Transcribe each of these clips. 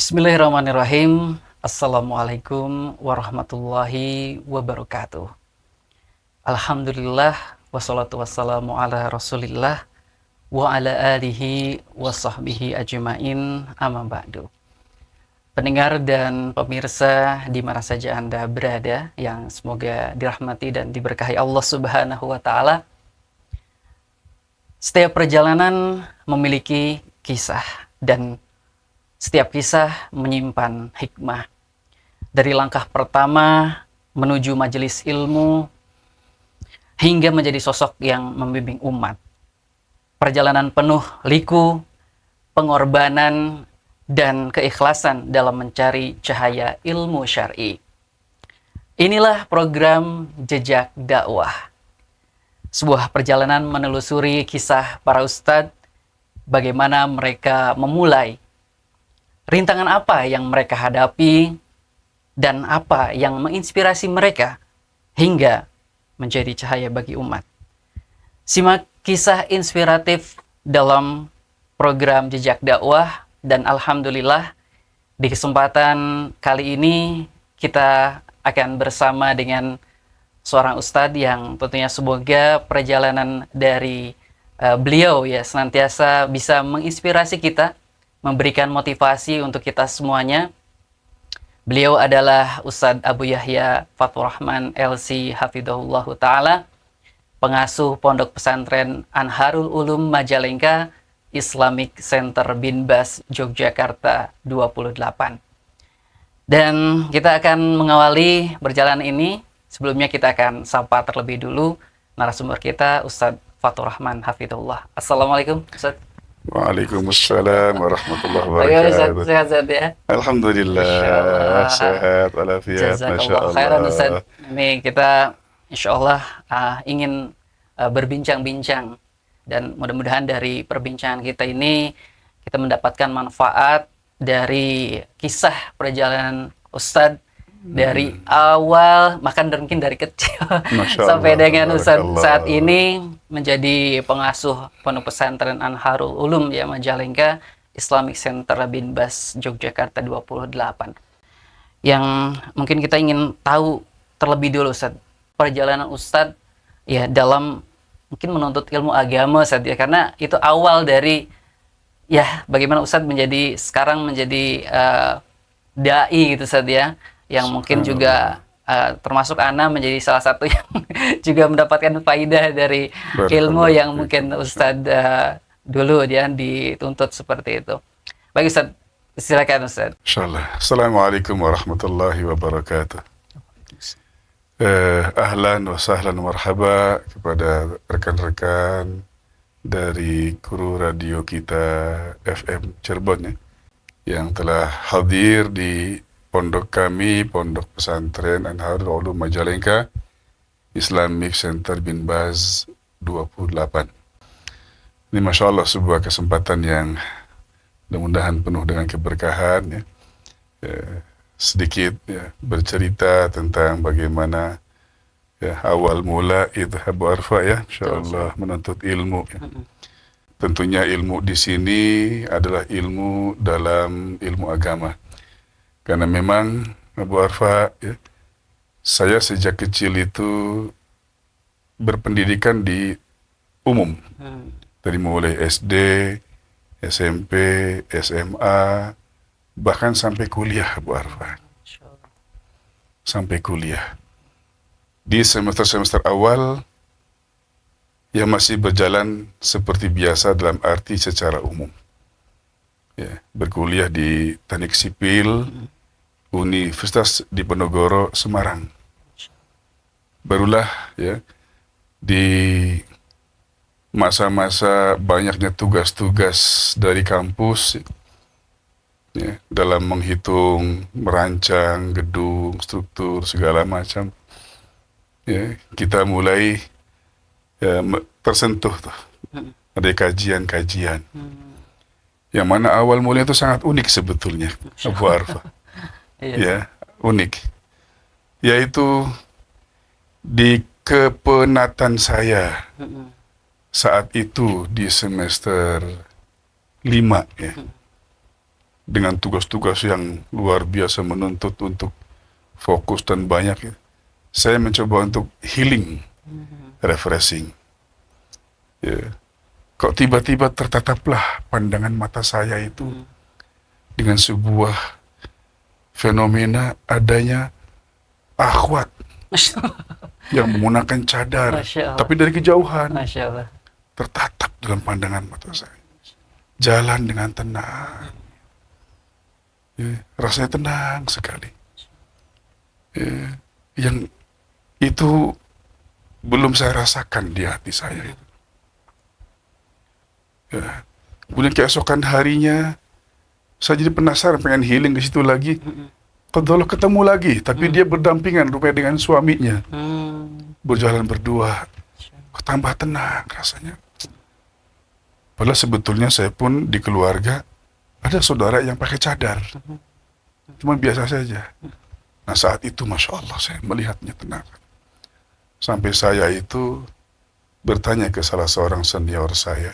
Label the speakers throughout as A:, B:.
A: Bismillahirrahmanirrahim. Assalamualaikum warahmatullahi wabarakatuh. Alhamdulillah wassalatu wassalamu ala Rasulillah wa ala alihi wa sahbihi ajmain, amma ba'du. Pendengar dan pemirsa di mana saja Anda berada, yang semoga dirahmati dan diberkahi Allah Subhanahu wa taala. Setiap perjalanan memiliki kisah dan setiap kisah menyimpan hikmah. Dari langkah pertama menuju majelis ilmu hingga menjadi sosok yang membimbing umat. Perjalanan penuh liku, pengorbanan, dan keikhlasan dalam mencari cahaya ilmu syar'i. Inilah program Jejak Dakwah. Sebuah perjalanan menelusuri kisah para ustadz, bagaimana mereka memulai, rintangan apa yang mereka hadapi, dan apa yang menginspirasi mereka hingga menjadi cahaya bagi umat. Simak kisah inspiratif dalam program Jejak Dakwah, dan alhamdulillah di kesempatan kali ini kita akan bersama dengan seorang ustadz yang tentunya semoga perjalanan dari beliau ya senantiasa bisa menginspirasi kita, memberikan motivasi untuk kita semuanya. Beliau adalah Ustadz Abu Yahya Fathurrahman LC Hafidhahullah Ta'ala, pengasuh Pondok Pesantren Anharul Ulum Majalengka Islamic Center Binbas Yogyakarta 28. Dan kita akan mengawali perjalanan ini. Sebelumnya kita akan sapa terlebih dulu narasumber kita, Ustadz Fathurrahman Hafidhullah. Assalamualaikum Ustadz.
B: Waalaikumsalam warahmatullahi
A: Bagaimana
B: wabarakatuh.
A: sehat ya?
B: Alhamdulillah, sehat, walafiat, Masya
A: Jazakallah khairan Ustaz.
B: Allah.
A: Ini kita insya Allah ingin berbincang-bincang, dan mudah-mudahan dari perbincangan kita ini kita mendapatkan manfaat dari kisah perjalanan Ustadz dari awal, bahkan mungkin dari kecil sampai
B: Allah,
A: dengan Ustadz
B: barakallah.
A: saat ini menjadi pengasuh Pondok Pesantren Anharul Ulum ya Majalengka Islamic Center Binbas Yogyakarta 28. Yang mungkin kita ingin tahu terlebih dulu Ustadz, perjalanan Ustadz ya dalam mungkin menuntut ilmu agama Ustadz ya, karena itu awal dari ya bagaimana Ustadz sekarang menjadi dai gitu Ustadz ya, yang mungkin juga termasuk Ana menjadi salah satu yang juga mendapatkan faidah dari ilmu yang mungkin Ustadz dulu dia dituntut seperti itu. Baik Ustadz, silakan Ustadz.
B: Insyaallah. Assalamualaikum warahmatullahi wabarakatuh. Ahlan wa sahlan wa marhaba kepada rekan-rekan dari kru radio kita FM Cirebon ya, yang telah hadir di pondok kami, Pondok Pesantren Anharul Ulum Majalengka Islamic Center Binbas 28. Ini Masya Allah sebuah kesempatan yang mudah-mudahan penuh dengan keberkahan ya. Sedikit ya, bercerita tentang bagaimana ya, awal mula Abu Arfa ya, Insya Allah menuntut ilmu ya. Tentunya ilmu di sini adalah ilmu dalam ilmu agama. Karena memang Abu Arfa ya, saya sejak kecil itu berpendidikan di umum. Dari mulai SD, SMP, SMA, bahkan sampai kuliah Abu Arfa. Sampai kuliah. Di semester-semester awal ya masih berjalan seperti biasa dalam arti secara umum. Ya, berkuliah di Teknik Sipil Universitas Diponegoro Semarang. Barulah ya di masa-masa banyaknya tugas-tugas dari kampus ya, dalam menghitung, merancang gedung, struktur segala macam ya, kita mulai ya, tersentuh tuh. Ada kajian-kajian. Yang mana awal mulanya itu sangat unik sebetulnya, Abu Arfa. Ya, unik. Yaitu di kepenatan saya saat itu di semester 5 ya. dengan tugas-tugas yang luar biasa menuntut untuk fokus dan banyak, ya, saya mencoba untuk healing, refreshing. Ya. Kok tiba-tiba tertataplah pandangan mata saya itu dengan sebuah fenomena adanya akhwat
A: Masya Allah.
B: yang menggunakan cadar,
A: Masya Allah.
B: tapi dari kejauhan
A: Masya Allah.
B: tertatap dalam pandangan mata saya. Jalan dengan tenang, ya, rasanya tenang sekali. Ya, yang itu belum saya rasakan di hati saya itu. Ya. Kemudian keesokan harinya saya jadi penasaran, pengen healing di situ lagi. Kalau ketemu lagi, tapi dia berdampingan rupanya dengan suaminya, berjalan berdua. Kok tambah tenang rasanya. Padahal sebetulnya saya pun di keluarga ada saudara yang pakai cadar, cuma biasa saja. Nah saat itu Masya Allah saya melihatnya tenang. Sampai saya itu bertanya ke salah seorang senior saya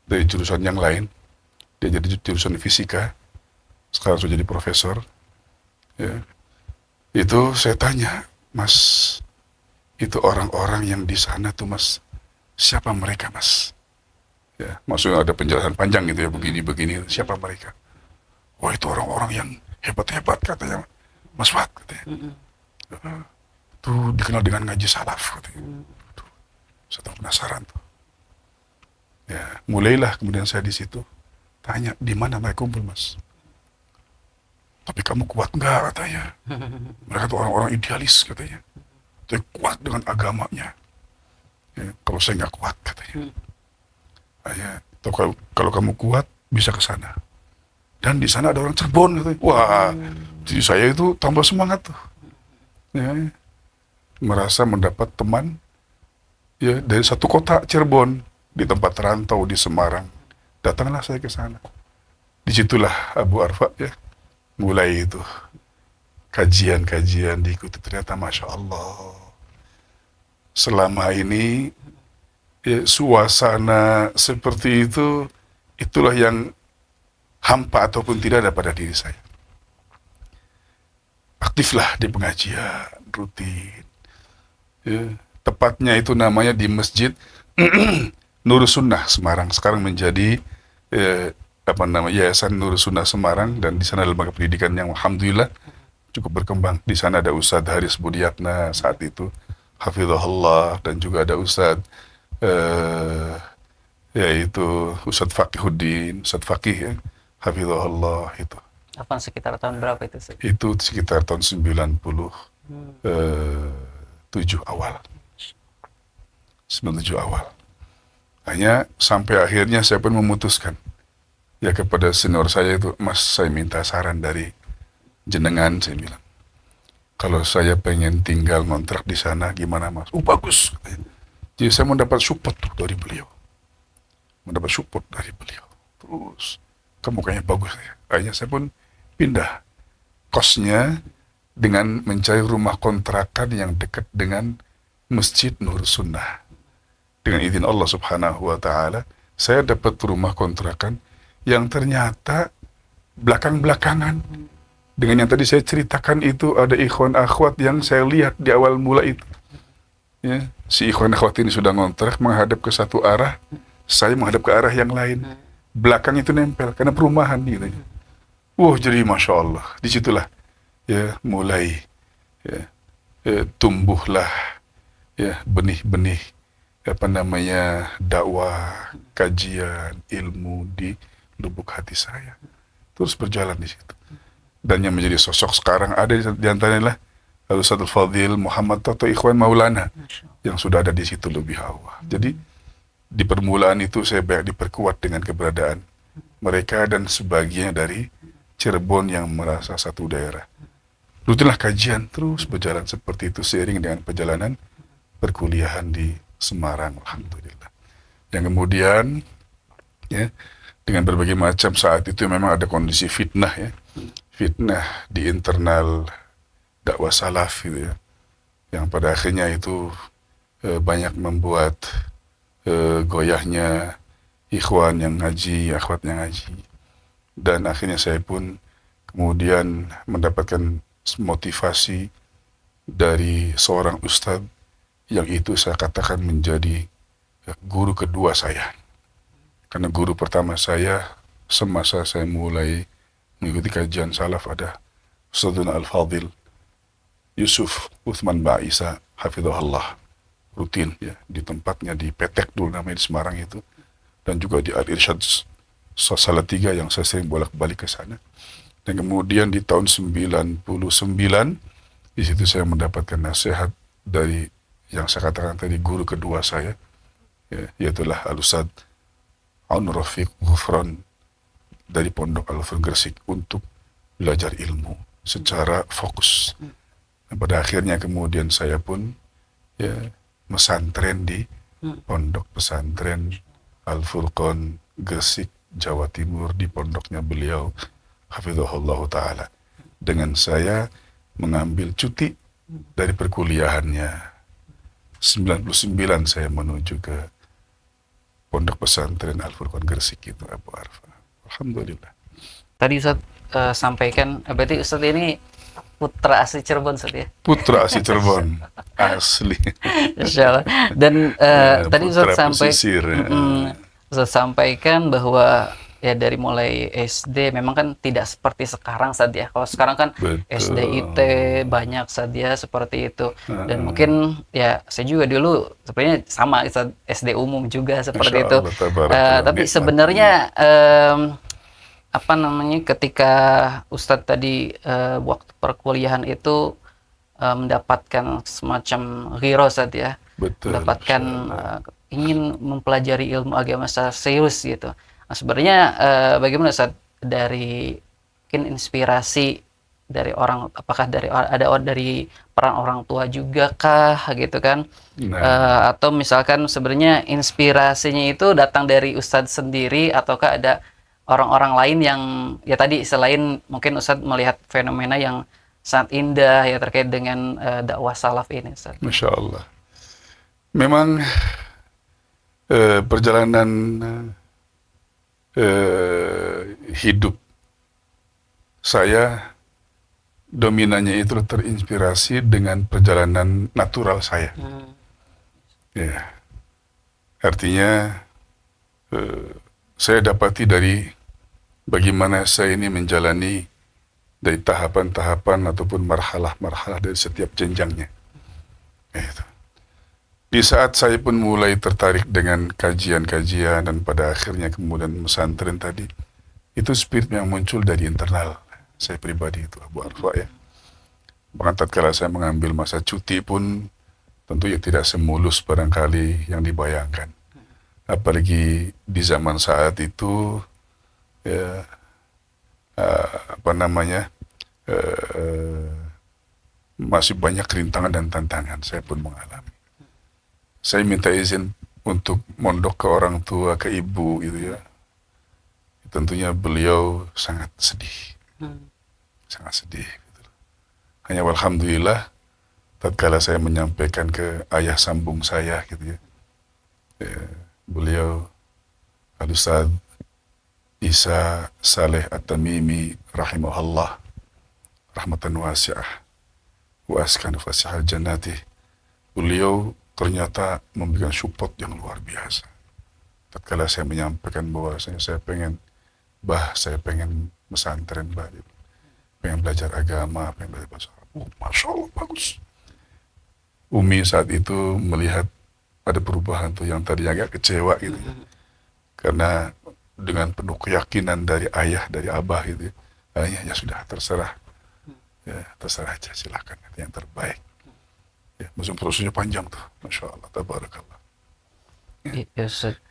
B: dari jurusan yang lain. Dia jadi jurusan fisika, sekarang sudah jadi profesor. Ya. Itu saya tanya, Mas, itu orang-orang yang di sana tuh Mas, siapa mereka Mas? Ya, maksudnya ada penjelasan panjang gitu ya, begini-begini, siapa mereka? Wah itu orang-orang yang hebat-hebat katanya, Mas Wat katanya. Tuh dikenal dengan ngaji salaf katanya. Tuh, saya tuh penasaran tuh. Ya, mulailah kemudian saya di situ tanya, di mana mereka kumpul Mas? Tapi kamu kuat nggak katanya? Mereka tuh orang-orang idealis katanya. Tapi kuat dengan agamanya. Ya, kalau saya nggak kuat katanya. Ya, kalau kamu kuat bisa ke sana. Dan di sana ada orang Cirebon katanya. Wah, jadi saya itu tambah semangat tuh. Ya, merasa mendapat teman ya dari satu kota Cirebon di tempat rantau di Semarang. Datanglah saya ke sana. Disitulah Abu Arfa ya mulai itu kajian-kajian diikuti. Ternyata Masya Allah selama ini ya, suasana seperti itu itulah yang hampa ataupun tidak ada pada diri saya. Aktiflah di pengajian rutin ya, tepatnya itu namanya di Masjid Nur Sunnah Semarang, sekarang menjadi Yayasan Nur Sunnah Semarang, dan di sana lembaga pendidikan yang alhamdulillah cukup berkembang. Di sana ada Ustadz Haris Budiatna saat itu, hafizahullah, dan juga ada Ustadz yaitu Ustadz Faqihuddin, Ustadz Faqih ya, hafizahullah itu.
A: Apa sekitar tahun berapa itu?
B: Itu sekitar tahun 97 awal. 97 awal. Hanya sampai akhirnya saya pun memutuskan ya kepada senior saya itu, Mas saya minta saran dari jenengan, saya bilang. Kalau saya pengen tinggal ngontrak di sana gimana Mas? Bagus katanya. Jadi saya mendapat support tuh dari beliau. Mendapat support dari beliau. Terus kamu kayaknya bagus ya. Akhirnya saya pun pindah kosnya dengan mencari rumah kontrakan yang dekat dengan Masjid Nur Sunnah. Dengan izin Allah Subhanahu wa Ta'ala, saya dapat rumah kontrakan yang ternyata belakang-belakangan dengan yang tadi saya ceritakan itu. Ada ikhwan akhwat yang saya lihat di awal mula itu. Ya, si ikhwan akhwat ini sudah ngontrak menghadap ke satu arah, saya menghadap ke arah yang lain. Belakang itu nempel karena perumahan gitu. Jadi Masya Allah, disitulah ya mulai ya, tumbuhlah ya benih-benih dakwah, kajian, ilmu di lubuk hati saya. Terus berjalan di situ. Dan yang menjadi sosok sekarang ada di antaranya Ustadz Fadil Muhammad Toto Ikhwan Maulana yang sudah ada di situ lebih awal. Jadi di permulaan itu saya banyak diperkuat dengan keberadaan mereka dan sebagian dari Cirebon yang merasa satu daerah. Rutinlah kajian terus berjalan seperti itu seiring dengan perjalanan perkuliahan di Semarang, alhamdulillah. Yang kemudian ya dengan berbagai macam saat itu memang ada kondisi fitnah ya. Fitnah di internal dakwah salaf gitu ya. Yang pada akhirnya itu banyak membuat goyahnya ikhwan yang ngaji, akhwat yang ngaji. Dan akhirnya saya pun kemudian mendapatkan motivasi dari seorang ustadz yang itu saya katakan menjadi guru kedua saya. Karena guru pertama saya semasa saya mulai mengikuti kajian salaf ada Ustadzuna Al-Fadil Yusuf Uthman Ba'isa Hafizahullah, rutin ya di tempatnya di Petek dulu namanya di Semarang itu, dan juga di Al-Irsyad Salatiga yang saya sering bolak-balik ke sana. Dan kemudian di tahun 99 di situ saya mendapatkan nasihat dari yang saya katakan tadi guru kedua saya, ya, yaitulah Al-Ustadz Aun Rafiq Ghufran dari Pondok Al-Furqan Gresik untuk belajar ilmu secara fokus. Dan pada akhirnya kemudian saya pun ya mesantren di Pondok Pesantren Al-Furqan Gresik, Jawa Timur, di pondoknya beliau hafizahullah ta'ala. Dengan saya mengambil cuti dari perkuliahannya 99 saya menuju ke Pondok Pesantren Al-Furqan Gresik itu, Abu Arfa. Alhamdulillah.
A: Tadi Ustaz sampaikan, berarti Ustaz ini putra asli Cirebon, Ustaz ya?
B: Putra asli Cirebon, asli.
A: Insya Allah. Dan tadi Ustaz
B: Putra
A: sampaikan bahwa ya dari mulai SD memang kan tidak seperti sekarang saat ya. Kalau sekarang kan
B: Betul.
A: SDIT banyak saat ya seperti itu. Dan mungkin ya saya juga dulu sebenarnya sama SD umum juga seperti itu. Tapi sebenarnya apa namanya ketika Ustadz tadi waktu perkuliahan itu mendapatkan semacam ghiro saat ya.
B: Betul,
A: Mendapatkan ingin mempelajari ilmu agama secara serius gitu. Nah, sebenarnya bagaimana Ustaz dari mungkin inspirasi dari orang, apakah dari dari peran orang tua juga kah gitu kan? Atau misalkan sebenarnya inspirasinya itu datang dari Ustadz sendiri ataukah ada orang-orang lain yang ya tadi selain mungkin Ustadz melihat fenomena yang sangat indah ya terkait dengan dakwah salaf ini Ustadz?
B: Masya Allah. Memang perjalanan hidup saya dominannya itu terinspirasi dengan perjalanan natural saya. Ya, artinya saya dapati dari bagaimana saya ini menjalani dari tahapan-tahapan ataupun marhalah-marhalah dari setiap jenjangnya. Gitu. Di saat saya pun mulai tertarik dengan kajian-kajian dan pada akhirnya kemudian pesantren tadi, itu spirit yang muncul dari internal saya pribadi itu, Abu Arfa ya. Bahkan tatkala saya mengambil masa cuti pun tentu ya tidak semulus barangkali yang dibayangkan. Apalagi di zaman saat itu ya masih banyak rintangan dan tantangan saya pun mengalami. Saya minta izin untuk mondok ke orang tua, ke ibu gitu ya. Tentunya beliau sangat sedih. Sangat sedih. Gitu. Hanya alhamdulillah tatkala saya menyampaikan ke ayah sambung saya gitu ya. Beliau Al-Ustadz Isa Saleh At-Tamimi rahimahullah rahmatan wasi'ah wa askanu fasihal jannati. Beliau ternyata memberikan support yang luar biasa. Tatkala saya menyampaikan bahwa saya pengen saya pengen pesantren, pengen belajar agama, pengen belajar bahasa Arab. Masya Allah, bagus. Umi saat itu melihat ada perubahan tuh yang tadi agak kecewa gitu ya. Karena dengan penuh keyakinan dari ayah, dari abah gitu ya. Ya sudah, terserah. Ya, terserah aja, silakan. Yang terbaik. Ya, musim prosesnya panjang tuh, Masya Allah, tabarakallah. Ya.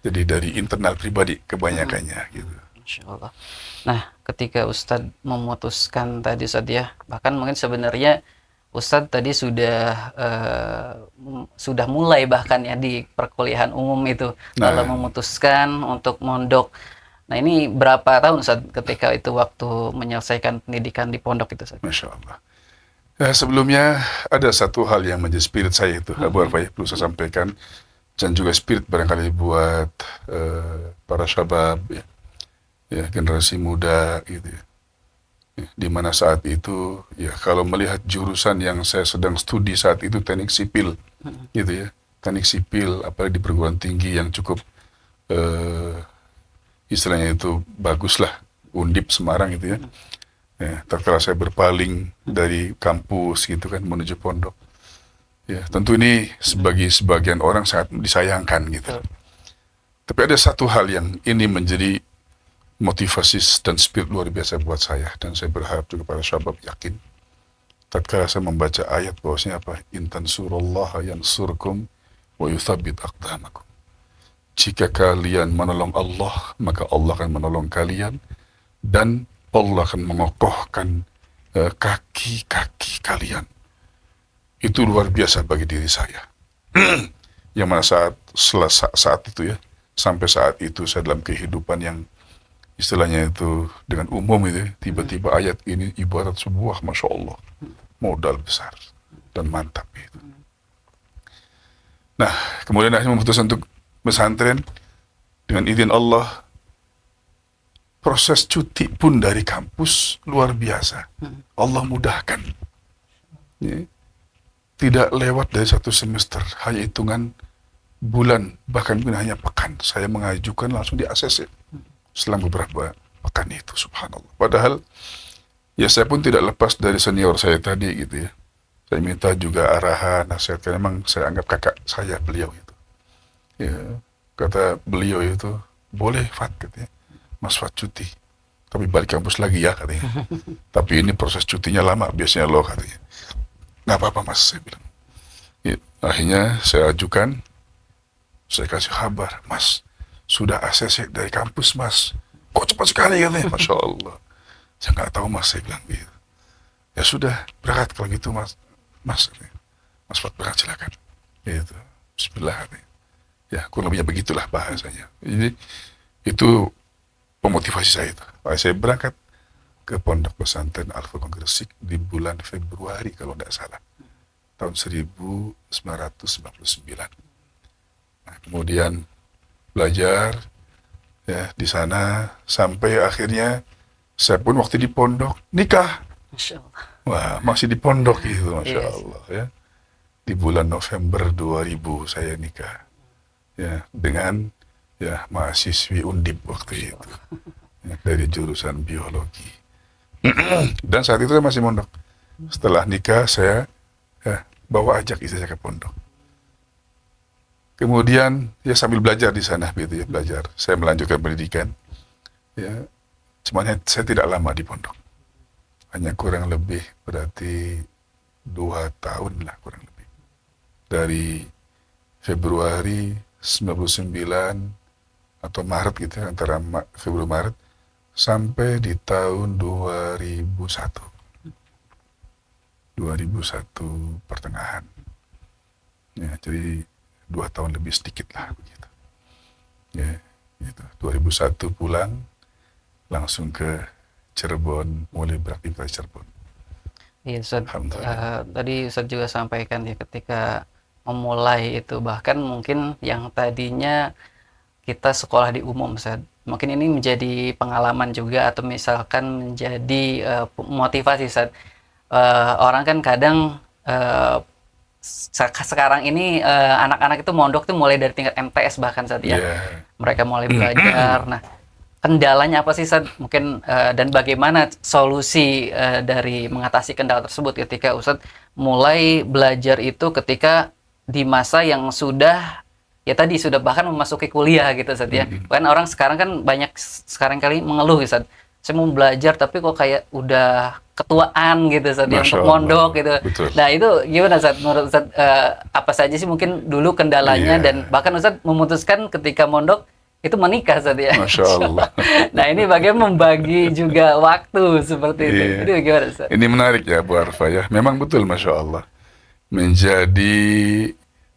B: Jadi dari internal pribadi kebanyakannya gitu.
A: Masya Allah. Nah, ketika Ustadz memutuskan tadi Ustadz ya, bahkan mungkin sebenarnya Ustadz tadi sudah mulai bahkan ya di perkuliahan umum itu lalu memutuskan untuk mondok. Nah, ini berapa tahun Ustadz ketika itu waktu menyelesaikan pendidikan di pondok itu Ustadz?
B: Masya Allah. Ya, sebelumnya ada satu hal yang menjadi spirit saya itu, Abu Arfa, perlu saya sampaikan, dan juga spirit barangkali buat para syabab ya, ya generasi muda gitu ya. Di mana saat itu ya kalau melihat jurusan yang saya sedang studi saat itu teknik sipil gitu ya, teknik sipil apalagi di perguruan tinggi yang cukup eh, istilahnya itu bagus lah, Undip Semarang gitu ya. Ya, tatkala saya berpaling dari kampus gitu kan menuju pondok, ya tentu ini sebagai sebagian orang sangat disayangkan gitu. Tapi ada satu hal yang ini menjadi motivasi dan spirit luar biasa buat saya, dan saya berharap juga para syabab yakin tatkala saya membaca ayat bahwasanya apa, intan surullah yang surkum wa yuthabbit aqdamakum, jika kalian menolong Allah maka Allah akan menolong kalian dan Allah akan mengokohkan kaki-kaki kalian. Itu luar biasa bagi diri saya. Yang mana saat itu ya, sampai saat itu saya dalam kehidupan yang istilahnya itu dengan umum itu, tiba-tiba ayat ini ibarat sebuah Masya Allah, modal besar dan mantap itu. Nah, kemudian akhirnya memutuskan untuk pesantren dengan izin Allah. Proses cuti pun dari kampus luar biasa. Allah mudahkan. Ya. Tidak lewat dari satu semester, hanya hitungan bulan, bahkan mungkin hanya pekan. Saya mengajukan langsung di ACC selang beberapa pekan itu, subhanallah. Padahal ya saya pun tidak lepas dari senior saya tadi gitu ya. Saya minta juga arahan, nasihat, karena memang saya anggap kakak saya beliau itu. Ya, kata beliau itu, boleh Fat katanya, Mas Fat cuti, tapi balik kampus lagi ya katanya. Tapi ini proses cutinya lama biasanya loh katanya. Nggak apa-apa Mas, saya bilang. Ya, akhirnya saya ajukan, saya kasih kabar, Mas, sudah ACC dari kampus Mas. Kok cepat sekali katanya, Masya Allah. Saya nggak tahu Mas, saya bilang gitu. Ya sudah, berangkat kalau gitu Mas. Mas Fat berangkat silakan. Gitu. Bismillah katanya. Ya, kurang lebihnya begitulah bahasanya. Jadi itu pemotivasi saya itu. Saya berangkat ke Pondok Pesantren Al-Furqan Gresik di bulan Februari kalau tidak salah, tahun 1999. Nah, kemudian belajar ya di sana sampai akhirnya saya pun waktu di pondok nikah.
A: Masya Allah.
B: Wah, masih di pondok gitu, Masya
A: Yes.
B: Allah ya. Di bulan November 2000 saya nikah. Ya, dengan ya mahasiswi Undip waktu itu. Ya, dari jurusan biologi. Dan saat itu saya masih mondok. Setelah nikah saya ya, bawa ajak istri saya ke pondok. Kemudian ya sambil belajar di sana gitu ya, belajar. Saya melanjutkan pendidikan. Ya, cuman saya tidak lama di pondok. Hanya kurang lebih berarti 2 tahun lah kurang lebih. Dari Februari 99 atau Maret gitu ya, antara Februari Maret sampai di tahun 2001 pertengahan ya, jadi 2 tahun lebih sedikit lah begitu ya, gitu. 2001 pulang langsung ke Cirebon, mulai beraktivitas di Cirebon.
A: Iya, Ustaz.
B: Alhamdulillah.
A: Tadi Ustaz juga sampaikan ya ketika memulai itu, bahkan mungkin yang tadinya kita sekolah di umum, Ustaz, mungkin ini menjadi pengalaman juga atau misalkan menjadi motivasi, Ustaz. Orang kan kadang sekarang ini anak-anak itu mondok tuh mulai dari tingkat MTS bahkan, Ustaz ya.
B: Yeah.
A: Mereka mulai belajar. Nah, kendalanya apa sih, Ustaz? Mungkin dan bagaimana solusi dari mengatasi kendala tersebut ketika Ustaz mulai belajar itu ketika di masa yang sudah ya tadi sudah bahkan memasuki kuliah gitu, Ustaz ya. Kan orang sekarang kan banyak sekarang kali mengeluh, Ustaz. Saya mau belajar tapi kok kayak udah ketuaan gitu, Ustaz ya,
B: Masya
A: untuk
B: Allah.
A: mondok gitu.
B: Betul.
A: Nah, itu gimana, Ustaz? Menurut Ustaz apa saja sih mungkin dulu kendalanya
B: Iya.
A: dan bahkan Ustaz memutuskan ketika mondok itu menikah, Ustaz ya.
B: Masya Allah.
A: Nah, ini bagaimana membagi juga waktu seperti itu.
B: Iya.
A: Itu gimana, Ustaz?
B: Ini menarik ya Bu Arfa ya. Memang betul Masya Allah. Menjadi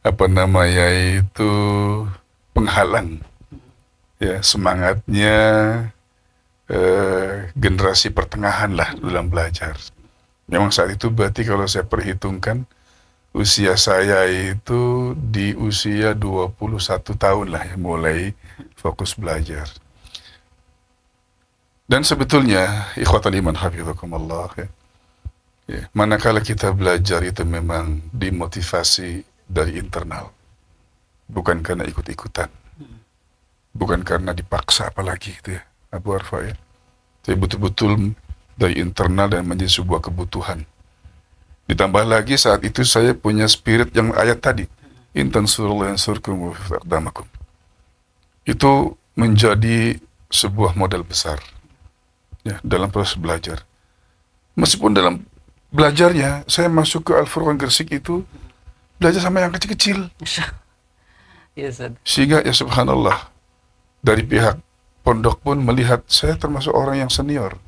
B: apa namanya itu penghalang ya semangatnya generasi pertengahan lah dalam belajar. Memang saat itu berarti kalau saya perhitungkan usia saya itu di usia 21 tahun lah ya, mulai fokus belajar. Dan sebetulnya, ikhwatal iman hafizakumullah, ya, manakala kita belajar itu memang dimotivasi dari internal, bukan karena ikut-ikutan, bukan karena dipaksa apalagi itu ya, Abu Arfa ya. Tapi betul-betul dari internal dan menjadi sebuah kebutuhan. Ditambah lagi saat itu saya punya spirit yang ayat tadi, in tansurullah yansurkum wa yuthbit aqdamakum. Itu menjadi sebuah modal besar ya dalam proses belajar. Meskipun dalam belajarnya saya masuk ke Al-Furqan Gresik itu belajar sama yang kecil-kecil.
A: Iya, Ustaz.
B: Sehingga ya subhanallah, dari pihak pondok pun melihat saya termasuk orang yang senior.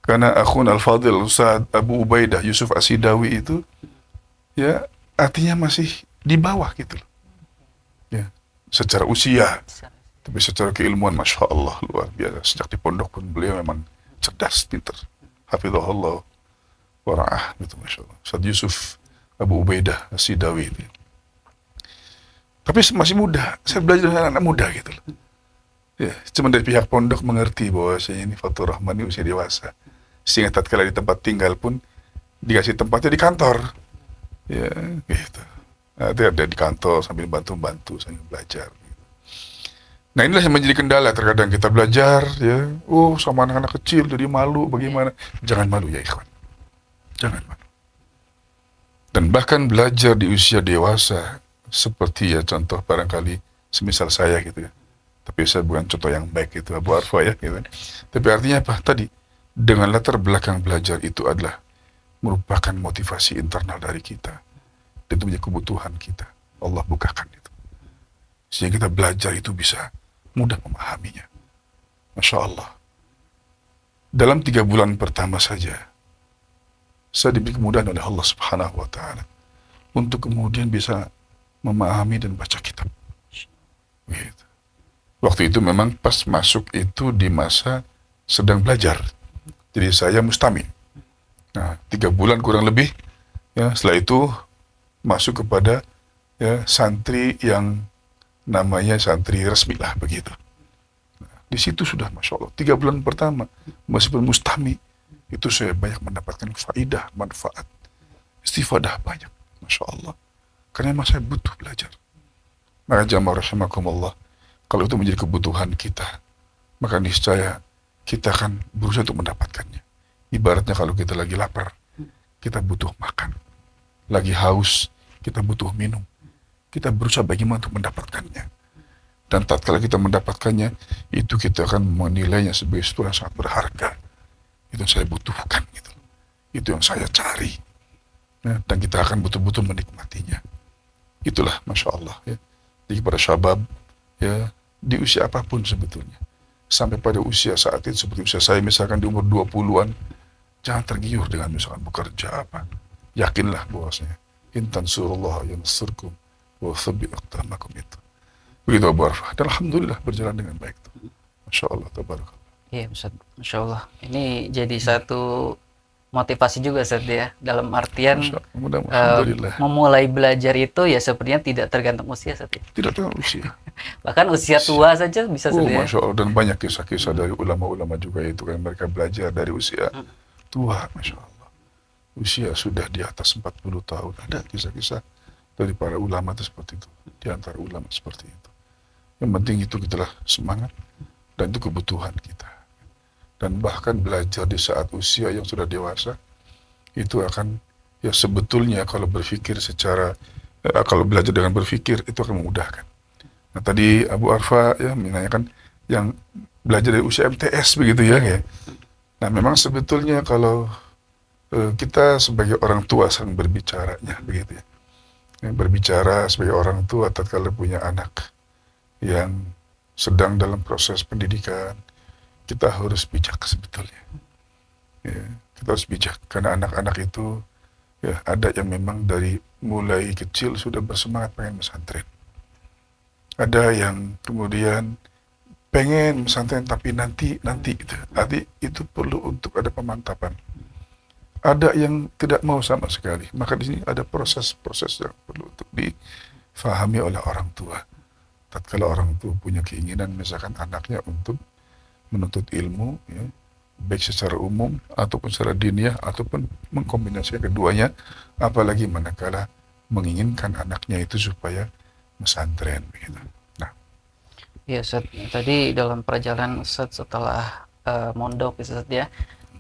B: Karena akhun Al-Fadil Ustaz Abu Ubaidah Yusuf Asidawi itu ya artinya masih di bawah gitu loh. Ya, secara usia, tapi secara keilmuan Masya Allah luar biasa. Sejak di pondok pun beliau memang cerdas, pintar. Hafizahullah wara'ah gitu Masya Allah. Ustaz Yusuf Abu Ubaidah Asidawi itu. Tapi masih muda, saya belajar dengan anak muda gitu loh. Ya, cuma dari pihak pondok mengerti bahwa saya ini Fatur Rahman ini usia dewasa. Sehingga tatkala di tempat tinggal pun dikasih tempatnya di kantor. Ya, gitu. Nah, dia ada di kantor sambil bantu-bantu sambil belajar. Nah, inilah yang menjadi kendala terkadang kita belajar ya. Oh, sama anak-anak kecil jadi malu bagaimana? Jangan malu ya ikhwan. Jangan malu. Dan bahkan belajar di usia dewasa seperti ya contoh barangkali semisal saya gitu ya. Tapi saya bukan contoh yang baik itu Abu Arfa ya gitu. Tapi artinya apa? Tadi dengan latar belakang belajar itu adalah merupakan motivasi internal dari kita. Dan itu menjadi kebutuhan kita. Allah bukakan itu. Sehingga kita belajar itu bisa mudah memahaminya. Masya Allah. Dalam 3 bulan pertama saja, saya diberi kemudahan oleh Allah Subhanahu wa Ta'ala untuk kemudian bisa memahami dan baca kitab. Gitu. Waktu itu memang pas masuk itu di masa sedang belajar. Jadi saya mustami. Nah, 3 bulan kurang lebih. Ya, setelah itu masuk kepada ya, santri yang namanya santri resmi lah begitu. Nah, di situ sudah Masya Allah 3 bulan pertama meskipun mustami itu saya banyak mendapatkan faidah, manfaat, istifadah banyak, Masya Allah. Karena memang saya butuh belajar. Maka jamaah rahimakumullah, kalau itu menjadi kebutuhan kita, maka niscaya kita akan berusaha untuk mendapatkannya. Ibaratnya kalau kita lagi lapar, kita butuh makan. Lagi haus, kita butuh minum. Kita berusaha bagaimana untuk mendapatkannya. Dan tatkala kita mendapatkannya, itu kita akan menilainya sebagai sesuatu yang sangat berharga. Itu yang saya butuhkan. Gitu. Itu yang saya cari. Ya, dan kita akan betul-betul menikmatinya. Itulah Masya Allah. Ya. Jadi kepada syabab, ya, di usia apapun sebetulnya. Sampai pada usia saat itu seperti usia saya misalkan di umur 20-an, jangan tergiur dengan misalkan bekerja apa. Yakinlah bahwasanya in tansurullah yansurkum wa yuthbit aqdamakum itu. Begitu Abu Arfa. Dan alhamdulillah berjalan dengan baik tuh. Masya Allah tabarakallah.
A: Iya, Ustaz. Masya Allah. Ini jadi satu motivasi juga, Ustaz ya. Dalam artian
B: Alhamdulillah.
A: memulai belajar itu ya sepertinya tidak tergantung usia, Ustaz ya.
B: Tidak tergantung usia.
A: Bahkan usia tua saja bisa, Ustaz ya.
B: Masya Allah. Dan banyak kisah-kisah dari ulama-ulama juga itu kan mereka belajar dari usia tua, Masya Allah. Usia sudah di atas 40 tahun. Ada kisah-kisah dari para ulama itu seperti itu. Di antara ulama seperti itu. Yang penting itu kitalah semangat dan itu kebutuhan kita. Dan bahkan belajar di saat usia yang sudah dewasa itu akan ya sebetulnya kalau berpikir secara kalau belajar dengan berpikir itu akan memudahkan. Nah tadi Abu Arfa ya menanyakan yang belajar dari usia MTS begitu ya. Nah memang sebetulnya kalau kita sebagai orang tua sering berbicaranya begitu ya. Yang berbicara sebagai orang tua tatkala punya anak yang sedang dalam proses pendidikan, kita harus bijak sebetulnya. Ya, kita harus bijak karena anak-anak itu ya ada yang memang dari mulai kecil sudah bersemangat pengen pesantren. Ada yang kemudian pengen pesantren tapi nanti itu perlu untuk ada pemantapan. Ada yang tidak mau sama sekali. Maka di sini ada proses-proses yang perlu untuk difahami oleh orang tua. Tatkala orang tua punya keinginan misalkan anaknya untuk menuntut ilmu, ya, baik secara umum ataupun secara diniyah ataupun mengkombinasikan keduanya, apalagi manakala menginginkan anaknya itu supaya pesantren begitu. Nah,
A: Ya Ustaz, tadi dalam perjalanan Ustaz setelah mondok Ustaz ya,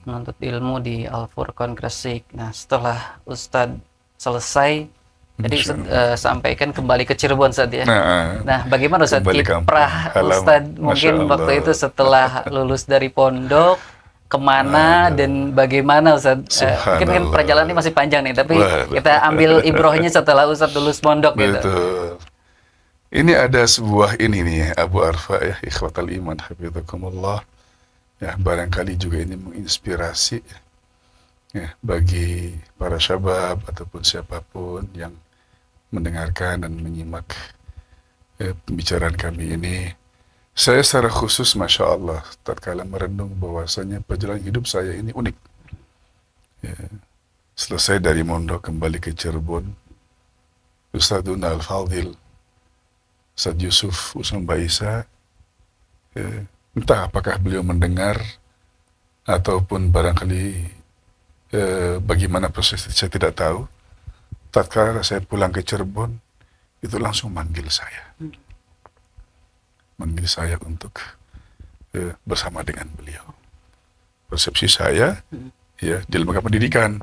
A: menuntut ilmu di Al Furqan Gresik. Nah, setelah Ustaz selesai, tadi Ustaz
B: insyaallah.
A: sampaikan kembali ke Cirebon Ustaz ya.
B: Nah,
A: Nah, bagaimana Ustaz
B: kembali kampung
A: kiprah
B: halaman.
A: Ustaz
B: Masya
A: mungkin waktu itu
B: Allah.
A: setelah lulus dari pondok, kemana dan
B: Aduh,
A: bagaimana Ustaz? Mungkin kan perjalanan ini
B: subhanallah.
A: masih panjang nih, tapi
B: Wah,
A: kita ambil ibrohnya setelah Ustaz lulus pondok gitu.
B: betul. Ini ada sebuah ini nih Abu Arfa ya, ikhwatal iman hafizakumullah. Ya, barangkali juga ini menginspirasi ya bagi para syabab ataupun siapapun yang mendengarkan dan menyimak pembicaraan kami ini. Saya secara khusus, Masya Allah, tatkala merenung bahwasanya perjalanan hidup saya ini unik. Ya, selesai dari mondok kembali ke Cirebon, Ustadzuna Al-Fadhil, Ustadz Yusuf Usman Baisa, entah apakah beliau mendengar ataupun barangkali bagaimana proses itu saya tidak tahu. Tatkala saya pulang ke Cirebon, itu langsung manggil saya untuk bersama dengan beliau. Persepsi saya ya di lembaga pendidikan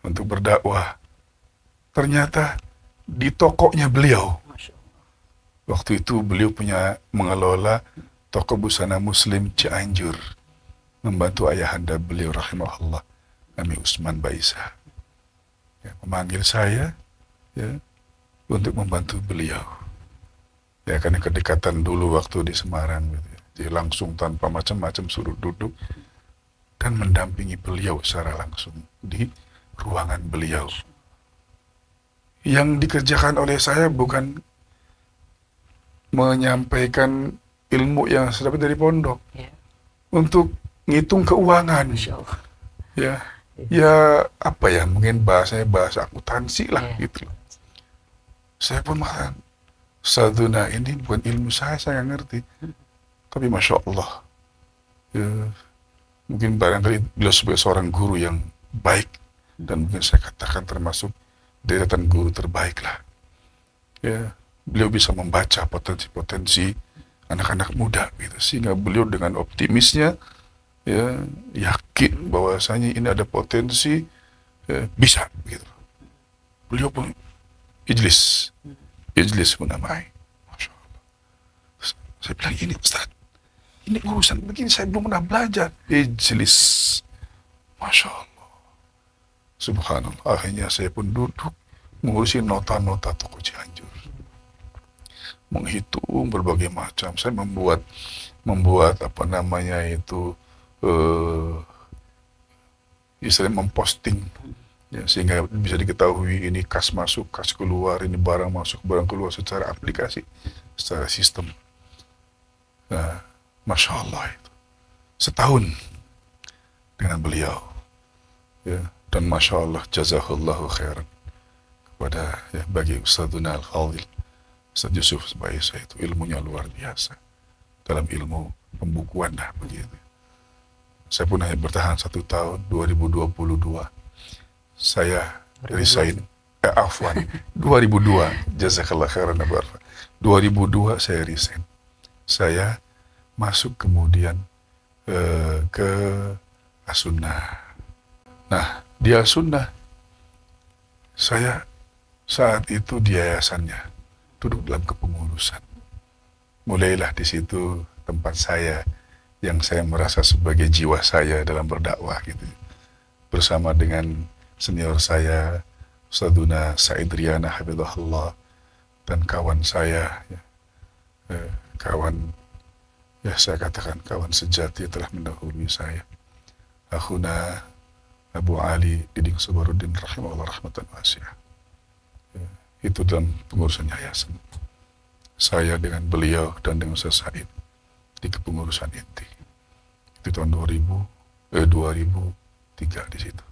B: untuk berdakwah, ternyata di tokonya beliau.
A: Masya Allah.
B: Waktu itu beliau mengelola toko busana Muslim Cianjur, membantu ayahanda beliau rahimahullah, Ami Usman Baisa. Ya, memanggil saya ya untuk membantu beliau. Ya, karena kedekatan dulu waktu di Semarang gitu ya. Jadi langsung tanpa macam-macam suruh duduk dan mendampingi beliau secara langsung di ruangan beliau. Yang dikerjakan oleh saya bukan menyampaikan ilmu yang saya dapat dari pondok,
A: Ya,
B: untuk ngitung keuangan.
A: Masya Allah.
B: Ya, ya apa ya, mungkin bahasanya bahasa akuntansi lah
A: Ya.
B: gitu loh. Saya pun mengatakan, Saduna ini bukan ilmu saya nggak ngerti. Tapi Masya Allah, ya, mungkin barangkali beliau sebagai seorang guru yang baik, dan mungkin saya katakan termasuk deretan guru terbaik lah. Ya, beliau bisa membaca potensi-potensi anak-anak muda gitu, sehingga beliau dengan optimisnya ya yakin bahwasanya ini ada potensi bisa gitu. Beliau pun ijlis menamai. Masya Allah. Saya bilang, ini Ustaz, ini urusan begini saya belum pernah belajar. Ijlis. Masya Allah. Subhanallah. Akhirnya saya pun duduk mengurusi nota-nota toko Cianjur, menghitung berbagai macam. Saya membuat apa namanya itu istilahnya memposting ya, sehingga bisa diketahui ini kas masuk, kas keluar, ini barang masuk, barang keluar secara aplikasi, secara sistem. Nah, Masya Allah itu setahun dengan beliau ya, dan Masya Allah jazahullahu khairan kepada ya, bagi Ustadzuna Al-Fadhil Ustadz Yusuf Baisa, itu ilmunya luar biasa dalam ilmu pembukuan lah begitu. Saya pun hanya bertahan 1 tahun. 2022 saya resign. Afwan, 2002, jazakallah khairan Abu Arfa. 2002 saya resign. Saya masuk kemudian ke As-Sunnah. Nah, di As-Sunnah saya saat itu di yayasannya duduk dalam kepengurusan. Mulailah di situ tempat saya yang saya merasa sebagai jiwa saya dalam berdakwah gitu. Bersama dengan senior saya Ustadzuna Said Riana Hafizahullah, dan kawan saya ya, kawan ya saya katakan kawan sejati telah mendahului saya, akhuna Abu Ali Diding Sabaruddin rahimahullah rahmatan wasi'ah. Ya, itu dalam pengurusan yayasan. Saya dengan beliau dan dengan Ustaz Said di kepengurusan inti. Itu tahun 2003 di situ.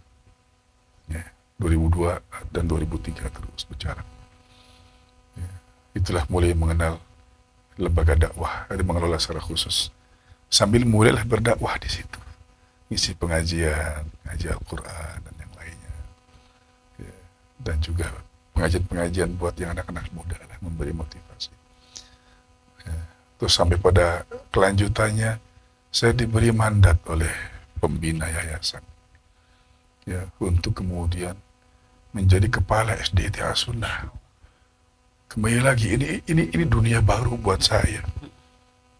B: Ya, 2002 dan 2003 terus berjalan. Ya, itulah mulai mengenal lembaga dakwah, ada mengelola secara khusus sambil mulailah berdakwah di situ, ngisi pengajian, ngaji Al-Quran dan yang lainnya, ya. Dan juga pengajian-pengajian buat yang anak-anak muda lah, memberi motivasi. Ya. Terus sampai pada kelanjutannya, saya diberi mandat oleh pembina yayasan, ya, untuk kemudian menjadi kepala SDT As-Sunnah. Kembali lagi, ini dunia baru buat saya,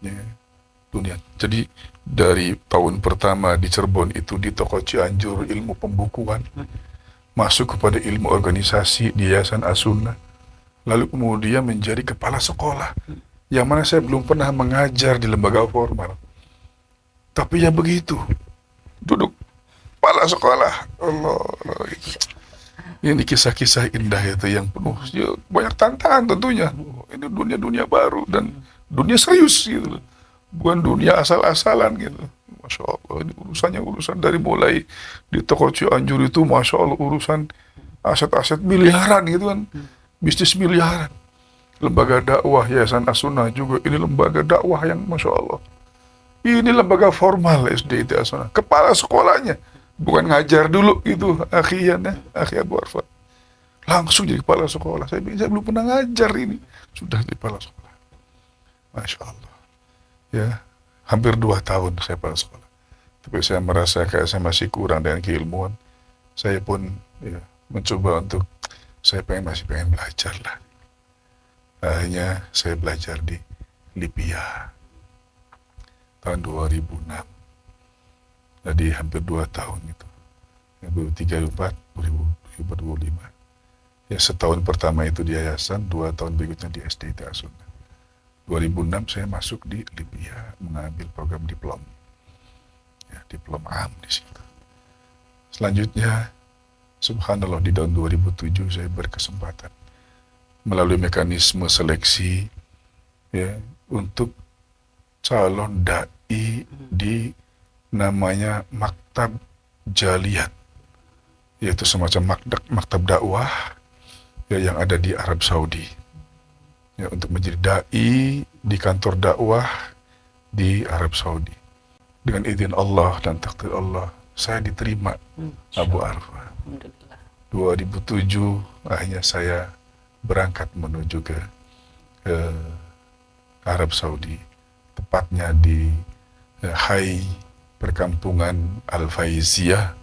B: ya, dunia. Jadi dari tahun pertama di Cirebon itu di toko Cianjur ilmu pembukuan, masuk kepada ilmu organisasi di Yayasan As-Sunnah, lalu kemudian menjadi kepala sekolah, yang mana saya belum pernah mengajar di lembaga formal, tapi ya begitu, duduk kepala sekolah, Allah, ini kisah-kisah indah itu yang penuh ya, banyak tantangan tentunya. Ini dunia-dunia baru dan dunia serius gitu, bukan dunia asal-asalan gitu. Masya Allah, ini urusannya urusan dari mulai di toko Cianjur itu, Masya Allah, urusan aset-aset miliaran gitu kan, bisnis miliaran. Lembaga dakwah Yayasan As-Sunnah juga, ini lembaga dakwah yang Masya Allah. Ini lembaga formal SDT As-Sunnah. Kepala sekolahnya, bukan ngajar dulu gitu, akhi Abu Arfa. Langsung jadi kepala sekolah. Saya belum pernah ngajar ini, sudah jadi kepala sekolah. Masya Allah. Ya, hampir 2 tahun saya kepala sekolah. Tapi saya merasa kayak saya masih kurang dengan keilmuan. Saya pun ya, mencoba untuk, masih pengen belajar lah. Akhirnya saya belajar di Libya tahun 2006. Jadi hampir 2 tahun itu. 2003, 2005. Ya, setahun pertama itu di yayasan, 2 tahun berikutnya di SDT As-Sunnah. 2006 saya masuk di Libya mengambil program diplom. Ya, diplom am di situ. Selanjutnya, subhanallah, di tahun 2007 saya berkesempatan melalui mekanisme seleksi, ya, untuk calon dai di namanya Maktab Jaliyat, yaitu semacam maktab dakwah ya, yang ada di Arab Saudi, ya, untuk menjadi dai di kantor dakwah di Arab Saudi. Dengan izin Allah dan takdir Allah, saya diterima Abu Arfa. 2007 akhirnya saya berangkat menuju ke Arab Saudi, tepatnya di Hai perkampungan Al-Faiziyah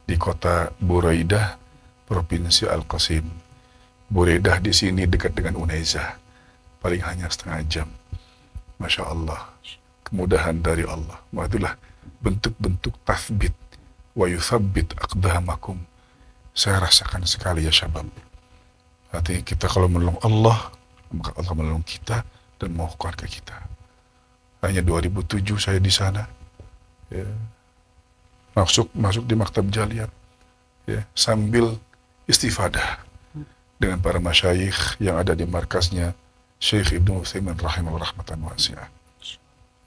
B: di kota Buraidah, provinsi Al-Qasim. Buraidah di sini dekat dengan Unaiza, paling hanya setengah jam. Masya Allah, kemudahan dari Allah. Itulah bentuk-bentuk tathbit wa yuthabbit aqdamakum. Saya rasakan sekali ya syabab. Artinya kita kalau menolong Allah, maka Allah menolong kita dan mau keluarga kita. Hanya 2007 saya di sana, ya, masuk di Maktab Jaliyat, ya, sambil istifadah dengan para masyayikh yang ada di markasnya Syekh Ibnu Utsaimin rahimahullah rahmatan wasi'ah,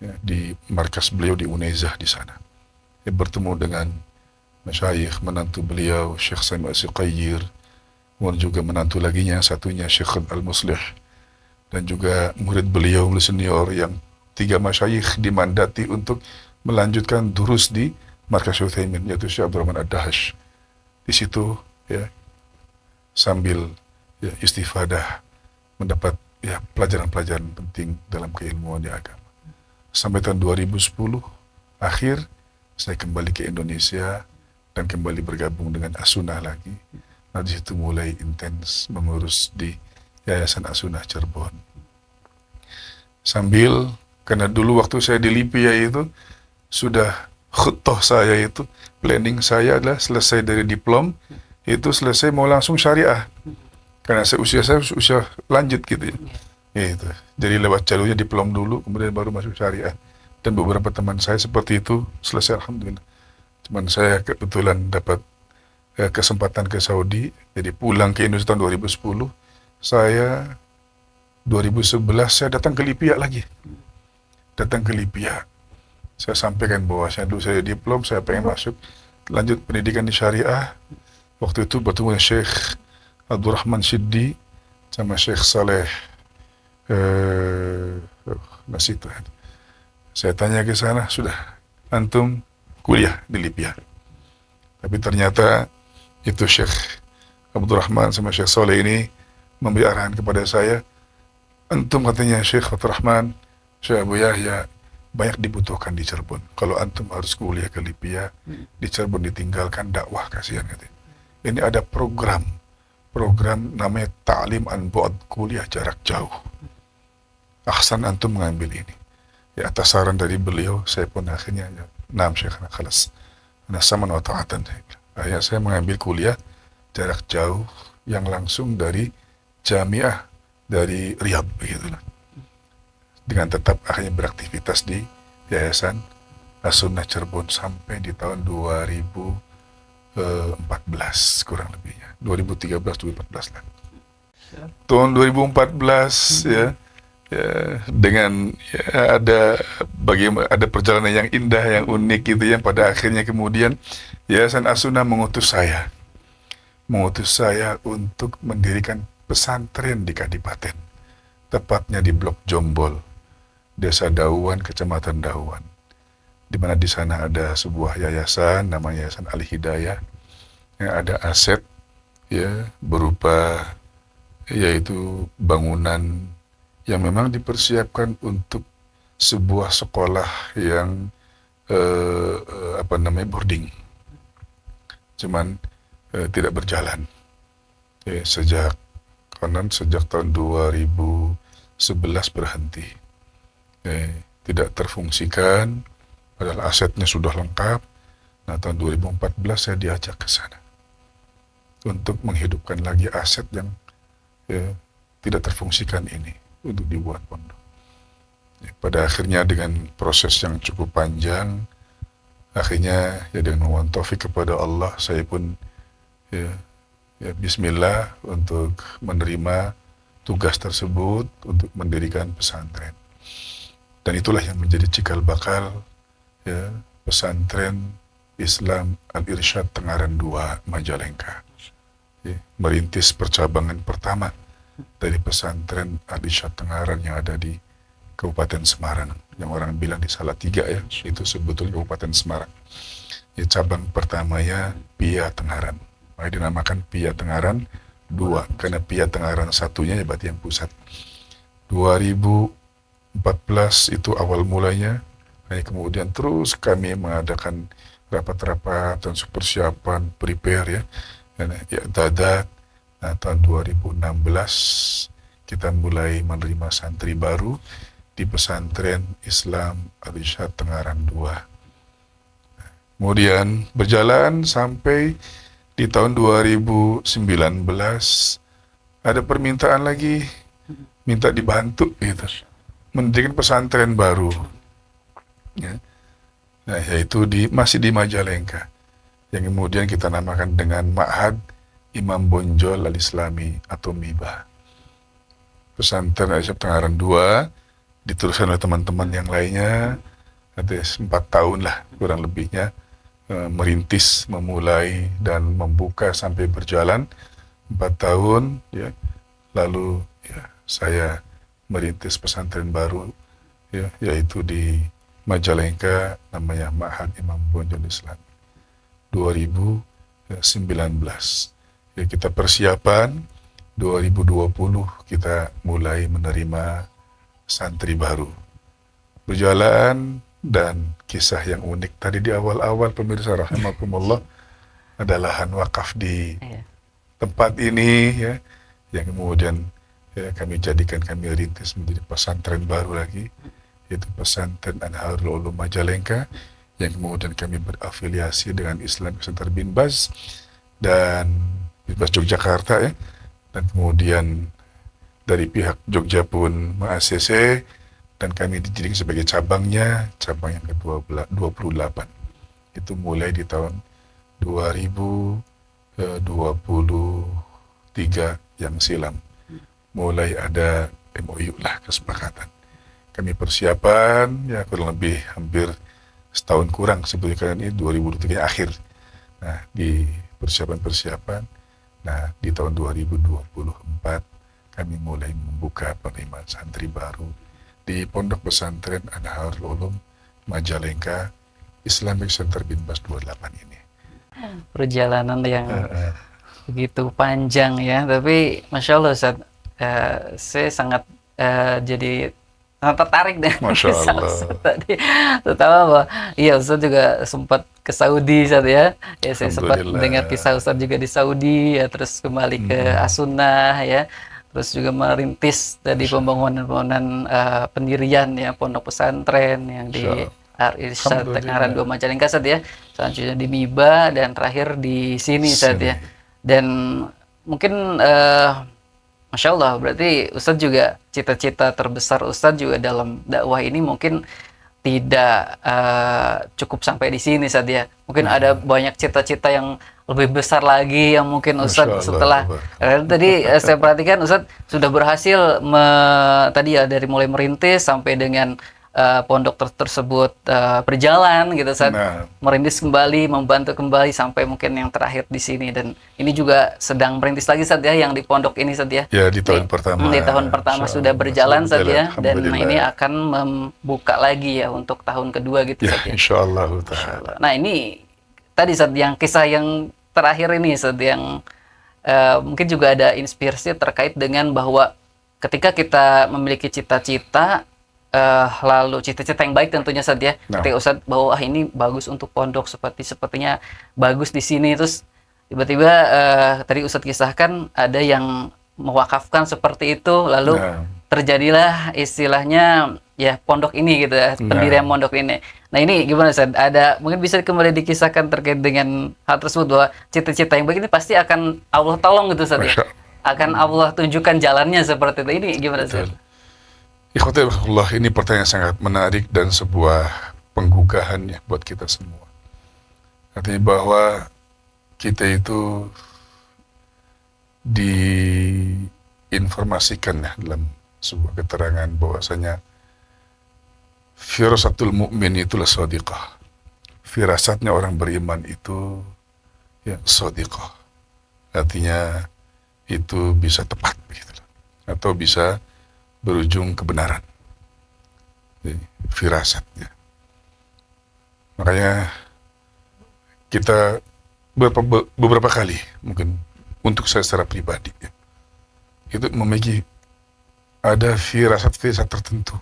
B: ya, di markas beliau di Unaiza di sana. Ya, bertemu dengan masyayikh, menantu beliau Syekh Sami As-Siqayyir, kemudian juga menantu laginya satunya Syekh Al-Muslih, dan juga murid beliau senior yang 3 masyayikh dimandati untuk melanjutkan durus di markas Syekh Utsaimin, yaitu Syekh Abdurrahman Ad-Dahash. Di situ ya, sambil ya, istifadah mendapat ya pelajaran-pelajaran penting dalam keilmuan di agama. Sampai tahun 2010 akhir saya kembali ke Indonesia dan kembali bergabung dengan As-Sunnah lagi. Nah, di situ mulai intens mengurus di Yayasan As-Sunnah Cirebon. Sambil, karena dulu waktu saya di Libya itu sudah khutbah saya itu, planning saya adalah selesai dari diplom itu selesai mau langsung syariah, karena saya usia lanjut gitu ya. Gitu. Jadi lewat jalurnya diplom dulu, kemudian baru masuk syariah. Dan beberapa teman saya seperti itu selesai alhamdulillah. Cuman saya kebetulan dapat kesempatan ke Saudi, jadi pulang ke Indonesia tahun 2010. Saya 2011 saya datang ke Libya lagi. Datang ke Libya. Saya sampaikan bahwa saya dulu saya diplom, saya pengen masuk lanjut pendidikan di syariah. Waktu itu bertemu dengan Syekh Abdurrahman Siddi sama Syekh Saleh Saya tanya ke sana, sudah, antum kuliah di Libya. Tapi ternyata itu Syekh Abdurrahman sama Syekh Soleh ini memberi arahan kepada saya, antum katanya Syekh Abdurrahman, Syekh Abu Yahya, banyak dibutuhkan di Cirebon. Kalau antum harus kuliah ke Libya, di Cirebon ditinggalkan dakwah, kasihan katanya. Ini ada program namanya Ta'lim an Bu'ad, kuliah jarak jauh. Ahsan antum mengambil ini. Ya, atas saran dari beliau, saya pun akhirnya, ya, naam Syekhana khalas. Nah, sama wa ta'atan. Akhirnya saya mengambil kuliah jarak jauh yang langsung dari Jamiah dari Riyadh, begitulah. Dengan tetap akhirnya beraktivitas di Yayasan As-Sunnah Cirebon sampai di tahun 2014 kurang lebihnya. 2013-2014 lah. Tahun 2014 ya, dengan ya, ada perjalanan yang indah, yang unik gitu ya. Pada akhirnya kemudian Yayasan As-Sunnah mengutus saya untuk mendirikan pesantren di Kadipaten, tepatnya di Blok Jombol, Desa Dauan, Kecamatan Dauan, di mana di sana ada sebuah yayasan namanya Yayasan Al Hidayah, yang ada aset ya berupa yaitu bangunan yang memang dipersiapkan untuk sebuah sekolah yang boarding, cuman tidak berjalan sejak tahun 2011 berhenti, tidak terfungsikan, padahal asetnya sudah lengkap. Nah, tahun 2014 saya diajak ke sana untuk menghidupkan lagi aset yang tidak terfungsikan ini, untuk dibuat pondok. Pada akhirnya dengan proses yang cukup panjang, akhirnya ya dengan mohon taufik kepada Allah, saya pun ya bismillah untuk menerima tugas tersebut untuk mendirikan pesantren. Dan itulah yang menjadi cikal bakal ya pesantren Islam Al-Irsyad Tengaran 2 Majalengka. Ya, merintis percabangan pertama dari pesantren Al-Irsyad Tengaran yang ada di Kabupaten Semarang, yang orang bilang di Salatiga ya, itu sebetulnya Kabupaten Semarang. Ya, cabang pertamanya Pia Tengaran, makanya dinamakan Pia Tengaran 2, karena Pia Tengaran satunya ya berarti yang pusat. 2014 itu awal mulanya, kemudian terus kami mengadakan rapat-rapat dan persiapan prepare ya dadat. Nah, tahun 2016 kita mulai menerima santri baru di pesantren Islam Al-Irsyad Tengaran 2. Kemudian berjalan sampai di tahun 2019 ada permintaan lagi, minta dibantu gitu, mendirikan pesantren baru. Ya. Nah, yaitu masih di Majalengka, yang kemudian kita namakan dengan Ma'had Imam Bonjol Al-Islami atau MIBA. Pesantren Al-Irsyad Tengaran 2 diteruskan oleh teman-teman yang lainnya, ada 4 tahun lah kurang lebihnya, merintis, memulai dan membuka sampai berjalan 4 tahun ya. Lalu ya, saya merintis pesantren baru ya, yaitu di Majalengka, namanya Ma'had Imam Bonjol Islam 2019. Ya, kita persiapan 2020 kita mulai menerima santri baru. Berjalan, dan kisah yang unik tadi di awal-awal pemirsa rahimakumullah, ada lahan wakaf di tempat ini ya, yang kemudian ya, kami rintis menjadi pesantren baru lagi, yaitu pesantren Anharul Ulum Majalengka, yang kemudian kami berafiliasi dengan Islamic Center Bin Baz dan Bin Baz Yogyakarta ya, dan kemudian dari pihak Jogja pun meng-ACC, dan kami dijadikan sebagai cabang yang ke-28. Itu mulai di tahun 2023 yang silam. Mulai ada MOU lah, kesepakatan. Kami persiapan, ya kurang lebih hampir setahun kurang sebetulnya, ini 2023 akhir. Nah, di persiapan. Nah, di tahun 2024 kami mulai membuka penerimaan santri baru di Pondok Pesantren Anharul Ulum Majalengka Islamic Center Binbas 28 ini.
A: Perjalanan yang
B: Eh,
A: begitu panjang ya, tapi Masya Allah Ustaz, saya sangat jadi sangat tertarik dengan
B: Masya
A: kisah
B: Allah.
A: Ustaz tadi, terutama bahwa iya Ustaz juga sempat ke Saudi Ustaz ya, saya sempat
B: Alhamdulillah.
A: mendengar kisah Ustaz juga di Saudi ya, terus kembali ke As-Sunnah ya, terus juga merintis tadi pembangunan pendirian ya pondok pesantren yang di Al-Irsyad
B: Alhamdulillah.
A: Tenggaran 2 Majalengka Ustaz ya, selanjutnya di MIBA dan terakhir di sini Ustaz ya.
B: Sini.
A: Dan mungkin Masya Allah, berarti Ustadz juga cita-cita terbesar Ustadz juga dalam dakwah ini mungkin tidak cukup sampai di sini Ustadz ya. Mungkin ada banyak cita-cita yang lebih besar lagi yang mungkin
B: Masya
A: Ustadz
B: Allah.
A: setelah tadi saya perhatikan Ustadz sudah berhasil tadi ya dari mulai merintis sampai dengan pondok tersebut berjalan gitu Ustadz.
B: Nah.
A: Merintis kembali, membantu kembali sampai mungkin yang terakhir di sini, dan ini juga sedang merintis lagi Ustadz ya yang di pondok ini Ustadz ya.
B: Ya, di tahun pertama.
A: Di tahun pertama
B: Insya
A: sudah
B: Allah.
A: berjalan Ustadz ya, dan
B: Alhamdulillah.
A: ini akan membuka lagi ya untuk tahun kedua gitu
B: Ya,
A: Ustadz ya.
B: insya Allah ta'ala.
A: Nah ini tadi Ustadz yang kisah yang terakhir ini Ustadz yang mungkin juga ada inspirasi terkait dengan bahwa ketika kita memiliki cita-cita, lalu cita-cita yang baik tentunya Ustadz ya,
B: Nah.
A: ketika Ustadz bahwa ini bagus untuk pondok, sepertinya bagus di sini, terus tiba-tiba tadi Ustadz kisahkan ada yang mewakafkan seperti itu, lalu
B: Nah.
A: terjadilah istilahnya ya pondok ini gitu ya, pendirian pondok ini. Nah ini gimana Ustadz? Ada mungkin bisa kembali dikisahkan terkait dengan hal tersebut, bahwa cita-cita yang baik ini pasti akan Allah tolong gitu Ustadz ya?
B: Masya
A: Akan Allah tunjukkan jalannya seperti itu. Ini gimana Ustadz?
B: Betul. Ikhwati Allah, ini pertanyaan sangat menarik dan sebuah penggugahan ya buat kita semua. Artinya bahwa kita itu diinformasikan ya dalam sebuah keterangan bahwasanya firasatul mu'min itulah shadiqah. Firasatnya orang beriman itu ya shadiqah. Artinya itu bisa tepat begitu, atau bisa berujung kebenaran. Jadi, firasatnya. Makanya kita beberapa kali, mungkin untuk saya secara pribadi ya, itu memiliki ada firasat-firasat tertentu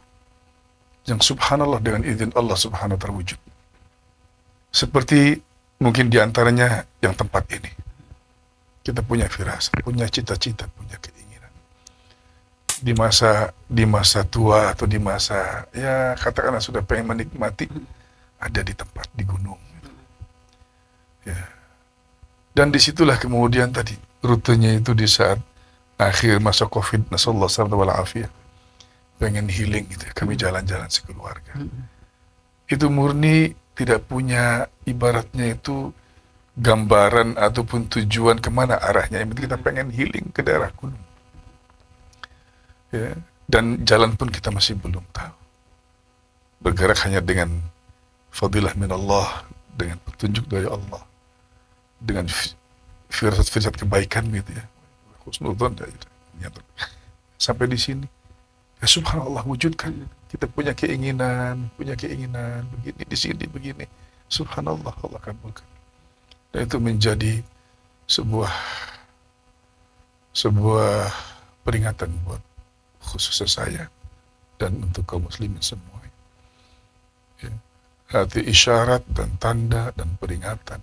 B: yang subhanallah dengan izin Allah subhanahu wa ta'ala wujud. Seperti mungkin diantaranya yang tempat ini. Kita punya firasat, punya cita-cita, punya keinginan. Di masa tua atau di masa ya katakanlah sudah pengen menikmati, ada di tempat di gunung ya. Dan disitulah kemudian tadi rutenya itu di saat akhir masa Covid, nasallallahu alaihi wasallam, pengen healing gitu ya, kami jalan-jalan sekeluarga. Itu murni tidak punya ibaratnya itu gambaran ataupun tujuan kemana arahnya, yang penting kita pengen healing ke daerah gunung ya. Dan jalan pun kita masih belum tahu, bergerak hanya dengan fadilah min Allah, dengan petunjuk dari Allah, dengan firasat-firasat kebaikan gitu ya, husnudzon ya. Sampai di sini ya subhanallah wujudkan. Kita punya keinginan begini di sini begini, subhanallah Allah kabulkan. Dan itu menjadi sebuah peringatan buat khususnya saya dan untuk kaum muslimin semua ya. Hati isyarat dan tanda dan peringatan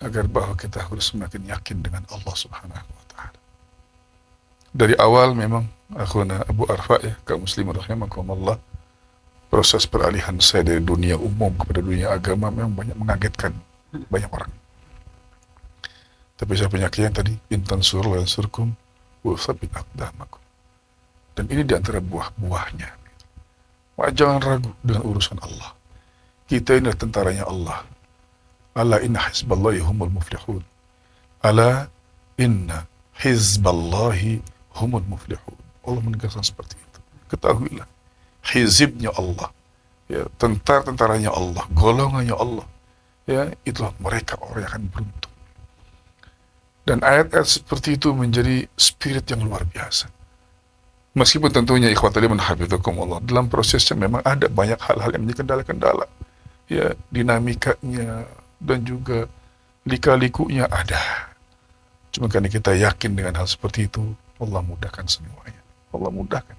B: agar bahwa kita harus semakin yakin dengan Allah subhanahu wa ta'ala. Dari awal memang akhuna Abu Arfa ya, kaum muslimin rahimakumullah, proses peralihan saya dari dunia umum kepada dunia agama memang banyak mengagetkan banyak orang. Tapi saya punya keyakinan tadi, intan surul yang surkum wa sabit aqdamakum. Dan ini diantara buah-buahnya. Maka jangan ragu dengan urusan Allah. Kita ini tentaranya Allah. Ala inna hizballahi humul muflihun. Ala inna hizballahi humul muflihun. Allah menegaskan seperti itu. Ketahuilah, hizibnya Allah, ya, tentaranya Allah, golongannya Allah, ya, itulah mereka orang yang akan beruntung. Dan ayat-ayat seperti itu menjadi spirit yang luar biasa. Meskipun tentunya ikhwatul iman hafizakumullah, dalam prosesnya memang ada banyak hal-hal yang menjadi kendala-kendala. Ya, dinamikanya dan juga lika-likunya ada. Cuma karena kita yakin dengan hal seperti itu, Allah mudahkan semuanya. Allah mudahkan.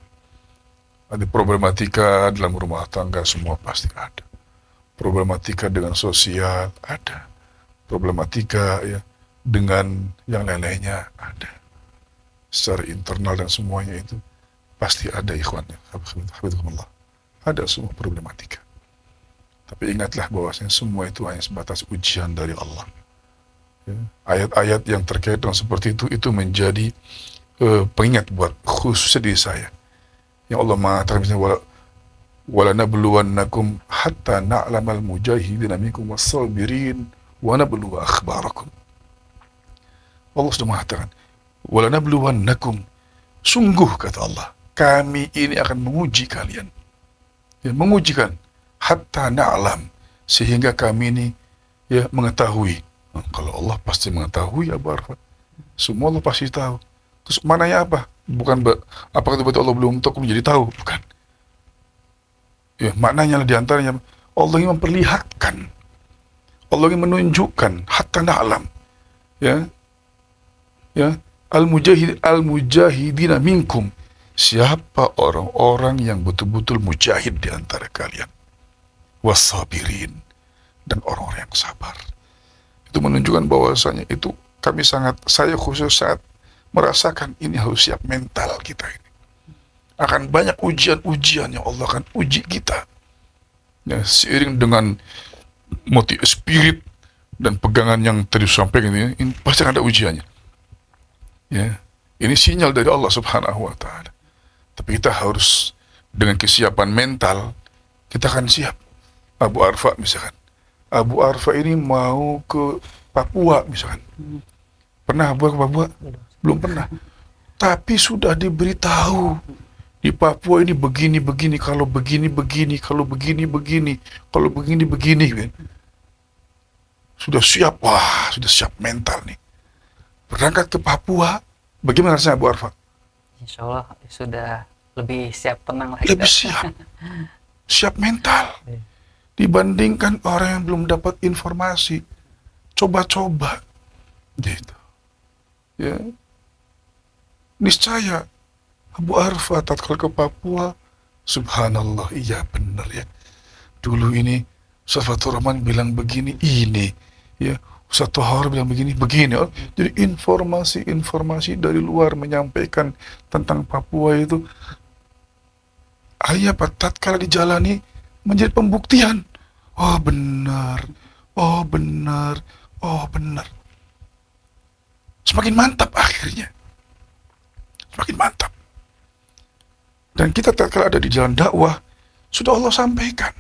B: Ada problematika dalam rumah tangga, semua pasti ada. Problematika dengan sosial ada. Problematika ya dengan yang lain-lainnya ada. Secara internal dan semuanya itu pasti ada ikhwannya. Hafizahumullah. Ada semua problematika. Tapi ingatlah bahwasanya semua itu hanya sebatas ujian dari Allah. Ya, ayat-ayat yang terkait dengan seperti itu menjadi pengingat buat khususnya diri saya. Yang Allah mengatakan misalnya wala nabluwannakum hatta na'lamal mujahidina minkum was-sabirin wa nabluwa akhbarakum. Allah sudah mengatakan wala nabluwannakum, sungguh kata Allah, kami ini akan menguji kalian. Ya, mengujikan hatta na'lam, sehingga kami ini ya mengetahui. Nah, kalau Allah pasti mengetahui, Abu Arfad. Semua Allah pasti tahu. Terus mananya apa? Bukan apakah betul Allah belum tahu menjadi tahu? Bukan. Ya, maknanya diantaranya Allah ingin memperlihatkan, Allah ingin menunjukkan hatta na'lam. Ya, ya, al-mujahidina minkum, siapa orang-orang yang betul-betul mujahid di antara kalian, was-sabirin, dan orang-orang yang sabar. Itu menunjukkan bahwasanya itu saya khusus saat merasakan ini harus siap mental kita ini. Akan banyak ujian-ujian yang Allah akan uji kita. Ya, seiring dengan spirit dan pegangan yang tadi disampaikan ini pasti akan ada ujiannya. Ya, ini sinyal dari Allah Subhanahu wa taala. Tapi kita harus dengan kesiapan mental, kita akan siap. Abu Arfa misalkan. Abu Arfa ini mau ke Papua misalkan. Pernah Abu ke Papua? Belum pernah. Tapi sudah diberitahu di Papua ini begini, kalau begini, kalau begini, kalau begini, kan? Sudah siap, wah, sudah siap mental nih. Berangkat ke Papua, bagaimana rasanya Abu Arfa?
A: Insya Allah sudah lebih siap, tenang lah.
B: Lebih siap, siap mental. Dibandingkan orang yang belum dapat informasi, coba-coba, gitu. Ya, niscaya Abu Arfa tatkala ke Papua, subhanallah, iya benar ya. Dulu ini Ustaz Fatur Rahman bilang begini, ini ya Ustaz Tohar bilang begini. Oh, jadi informasi-informasi dari luar menyampaikan tentang Papua itu, tatkala dijalani menjadi pembuktian. Oh benar, oh benar, oh benar. Semakin mantap akhirnya. Semakin mantap. Dan kita tatkala ada di jalan dakwah, sudah Allah sampaikan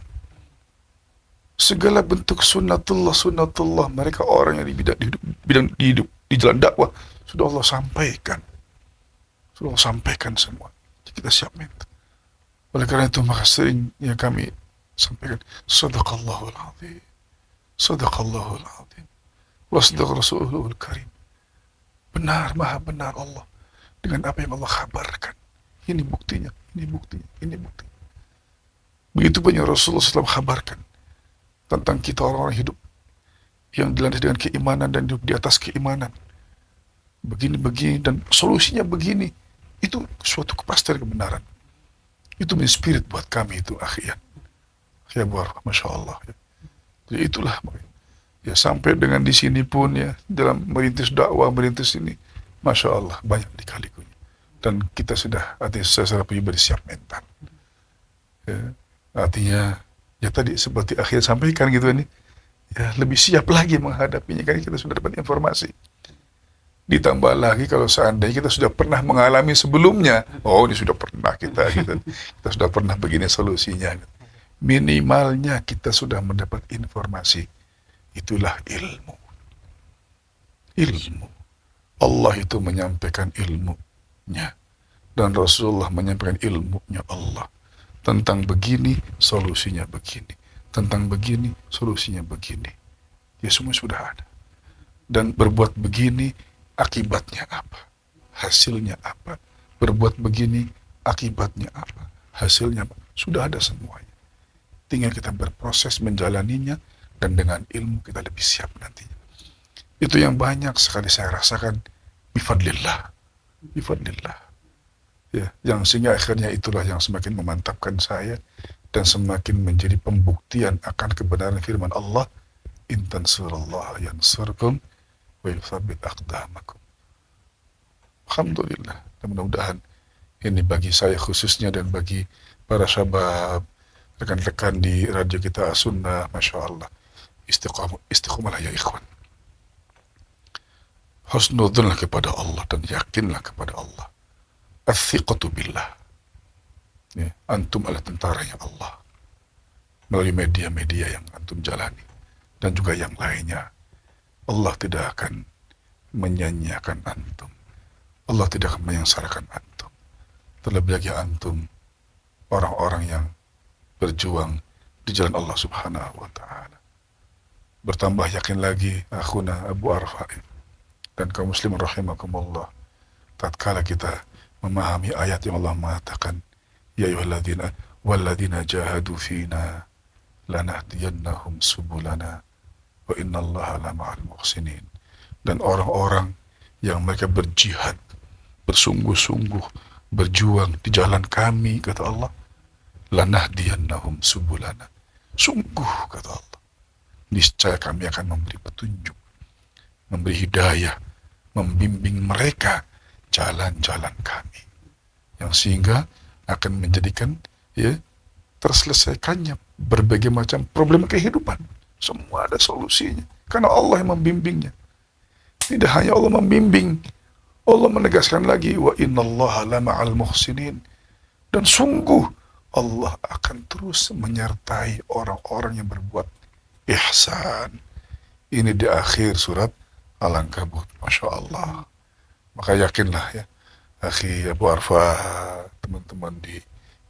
B: segala bentuk sunnatullah mereka orang yang di jalan dakwah sudah Allah sampaikan. Sudah Allah sampaikan semua. Jadi kita siap mental. Oleh karena itu maka sering yang kami sampaikan, sadaqallahul azim, sadaqallahul azim, wa sadaqa rasuluhul karim. Benar, maha benar Allah dengan apa yang Allah kabarkan. Ini buktinya, ini buktinya, ini buktinya. Begitu banyak Rasulullah SAW kabarkan tentang kita orang-orang hidup yang dilandasi dengan keimanan dan hidup di atas keimanan. Begini-begini dan solusinya begini. Itu suatu kepastian kebenaran. Itu spirit buat kami itu akhiyan. Ya buar, Masya Allah. Ya. Jadi itulah. Ya sampai dengan di sini pun ya dalam merintis dakwah, merintis ini, Masya Allah banyak dikali-kali. Dan kita sudah artinya secara pribadi siap mental. Ya, artinya ya tadi seperti akhir sampaikan gitu ini, ya lebih siap lagi menghadapinya karena kita sudah dapat informasi. Ditambah lagi kalau seandainya kita sudah pernah mengalami sebelumnya, oh ini sudah pernah kita gitu. Kita sudah pernah begini solusinya. Minimalnya kita sudah mendapat informasi. Itulah ilmu. Ilmu. Allah itu menyampaikan ilmunya. Dan Rasulullah menyampaikan ilmunya Allah. Tentang begini, solusinya begini. Tentang begini, solusinya begini. Ya semua sudah ada. Dan berbuat begini, akibatnya apa? Hasilnya apa? Berbuat begini, akibatnya apa, hasilnya apa, sudah ada semuanya. Tinggal kita berproses menjalaninya, dan dengan ilmu kita lebih siap nantinya. Itu yang banyak sekali saya rasakan bifadlillah, bifadlillah. Ya, yang sehingga akhirnya itulah yang semakin memantapkan saya dan semakin menjadi pembuktian akan kebenaran firman Allah, in tansurullaha yansurkum wa yuthabbit aqdamakum. Alhamdulillah. Dan mudah-mudahan ini bagi saya khususnya dan bagi para syabab, rekan-rekan di radio kita Sunnah, Masya Allah, istiqomah ya ikhwan. Husnudunlah kepada Allah dan yakinlah kepada Allah. Athiqatu billah. Ya, antum adalah tentaranya Allah. Melalui media-media yang antum jalani dan juga yang lainnya. Allah tidak akan menyanyiakan antum. Allah tidak akan menyengsarakan antum. Terlebih lagi antum orang-orang yang berjuang di jalan Allah Subhanahu wa taala. Bertambah yakin lagi akhuna Abu Arfa dan kaum muslimin rahimakumullah, tatkala kita memahami ayat yang Allah mengatakan, ya ayyuhalladzina walladzina jahadu fina lanahdiyannahum subulana wa innallaha lama'al muhsinin. Dan orang-orang yang mereka berjihad, bersungguh-sungguh berjuang di jalan kami, kata Allah, lanahdiyannahum subulana, sungguh, kata Allah, niscaya kami akan memberi petunjuk, memberi hidayah, membimbing mereka jalan-jalan kami, yang sehingga akan menjadikan terselesaikannya berbagai macam problem kehidupan. Semua ada solusinya karena Allah yang membimbingnya. Tidak hanya Allah membimbing, Allah menegaskan lagi, wa innallaha lama'al muhsinin, dan sungguh Allah akan terus menyertai orang-orang yang berbuat ihsan. Ini di akhir surat Al-Ankabut. Masya Allah. Maka yakinlah ya, akhi Abu Arfa, teman-teman di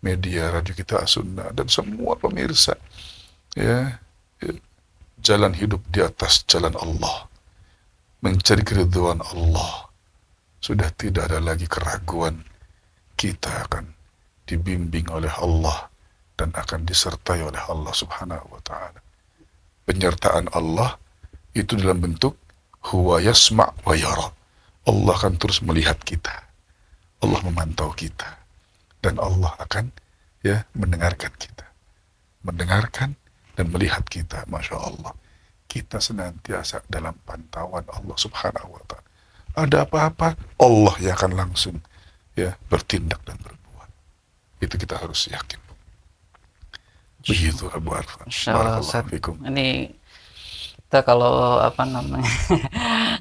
B: media radio kita Sunnah, dan semua pemirsa, ya, jalan hidup di atas jalan Allah, mencari keridhaan Allah. Sudah tidak ada lagi keraguan, kita akan dibimbing oleh Allah dan akan disertai oleh Allah Subhanahu wa taala. Penyertaan Allah itu dalam bentuk huwa yasma' wa yara. Allah akan terus melihat kita, Allah memantau kita, dan Allah akan mendengarkan kita, mendengarkan dan melihat kita. Masya Allah, kita senantiasa dalam pantauan Allah Subhanahu wa taala. Ada apa-apa, Allah yang akan langsung bertindak dan berbuat. Itu kita harus yakin. Begitu Abu Arfa.
A: Barakallahu fikum. Ini kita kalau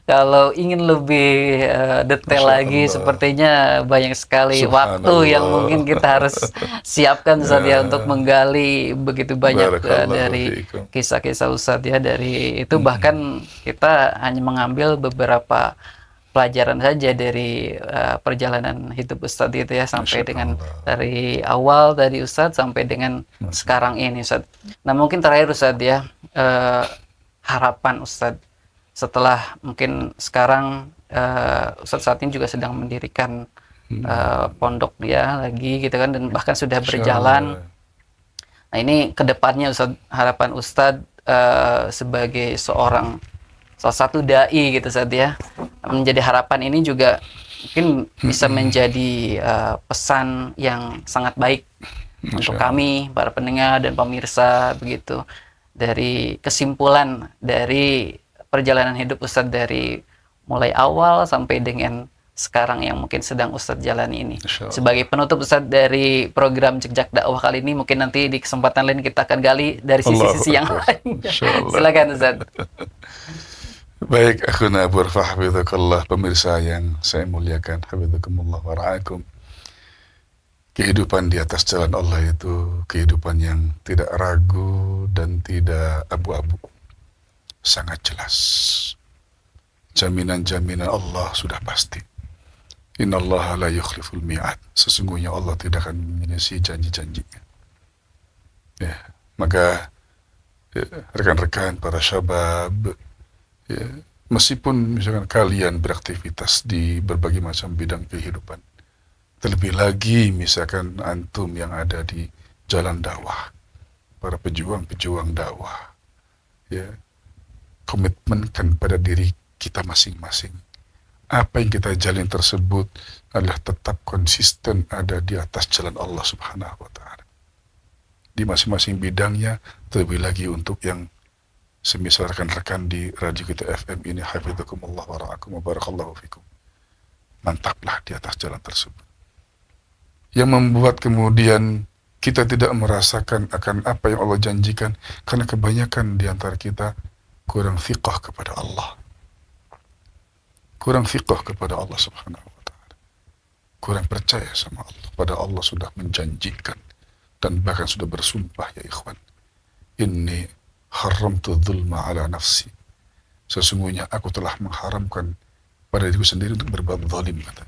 A: kalau ingin lebih detail lagi, sepertinya banyak sekali waktu yang mungkin kita harus siapkan Ustaz ya untuk menggali begitu banyak dari kisah-kisah Ustaz ya. Dari itu bahkan kita hanya mengambil beberapa pelajaran saja dari perjalanan hidup Ustaz itu ya, sampai dengan dari awal dari Ustaz sampai dengan sekarang ini Ustaz. Nah, mungkin terakhir Ustaz ya, harapan Ustadz setelah mungkin sekarang Ustadz saat ini juga sedang mendirikan pondok ya lagi gitu kan, dan bahkan sudah berjalan. Nah, ini kedepannya Ustadz, harapan Ustadz sebagai salah satu dai gitu Ustadz ya, menjadi harapan ini juga mungkin bisa menjadi pesan yang sangat baik untuk kami para pendengar dan pemirsa begitu. Dari kesimpulan dari perjalanan hidup Ustadz dari mulai awal sampai dengan sekarang yang mungkin sedang Ustadz jalani ini. Sebagai penutup Ustadz dari program Jejak Dakwah kali ini, mungkin nanti di kesempatan lain kita akan gali dari sisi-sisi yang lain. Silakan Ustadz.
B: Baik, akhuna Abu Arfa, hafizakallah, pemirsa yang saya muliakan, hafizakumullah wa ra'akum. Kehidupan di atas jalan Allah itu kehidupan yang tidak ragu dan tidak abu-abu. Sangat jelas. Jaminan-jaminan Allah sudah pasti. Innallaha la yukhliful mi'ad. Sesungguhnya Allah tidak akan menyelesaikan janji-janjinya. Ya, maka rekan-rekan para syabab, meskipun misalkan kalian beraktivitas di berbagai macam bidang kehidupan, Terlebih lagi misalkan antum yang ada di jalan dakwah, para pejuang-pejuang dakwah, ya, komitmenkan pada diri kita masing-masing. Apa yang kita jalin tersebut adalah tetap konsisten ada di atas jalan Allah Subhanahu wa Ta'ala. Di masing-masing bidangnya, terlebih lagi untuk yang semisal rekan-rekan di radio kita FM ini, hafidzakumullah wa ra'akum wa barakallahu fikum. Mantaplah di atas jalan tersebut. Yang membuat kemudian kita tidak merasakan akan apa yang Allah janjikan, karena kebanyakan di antara kita kurang fiqh kepada Allah. Kurang fiqh kepada Allah Subhanahu wa Ta'ala. Kurang percaya sama Allah. Padahal Allah sudah menjanjikan dan bahkan sudah bersumpah, ya ikhwan. Inni haramtu dzulma ala nafsi. Sesungguhnya aku telah mengharamkan pada diriku sendiri untuk berbuat zalim, kata.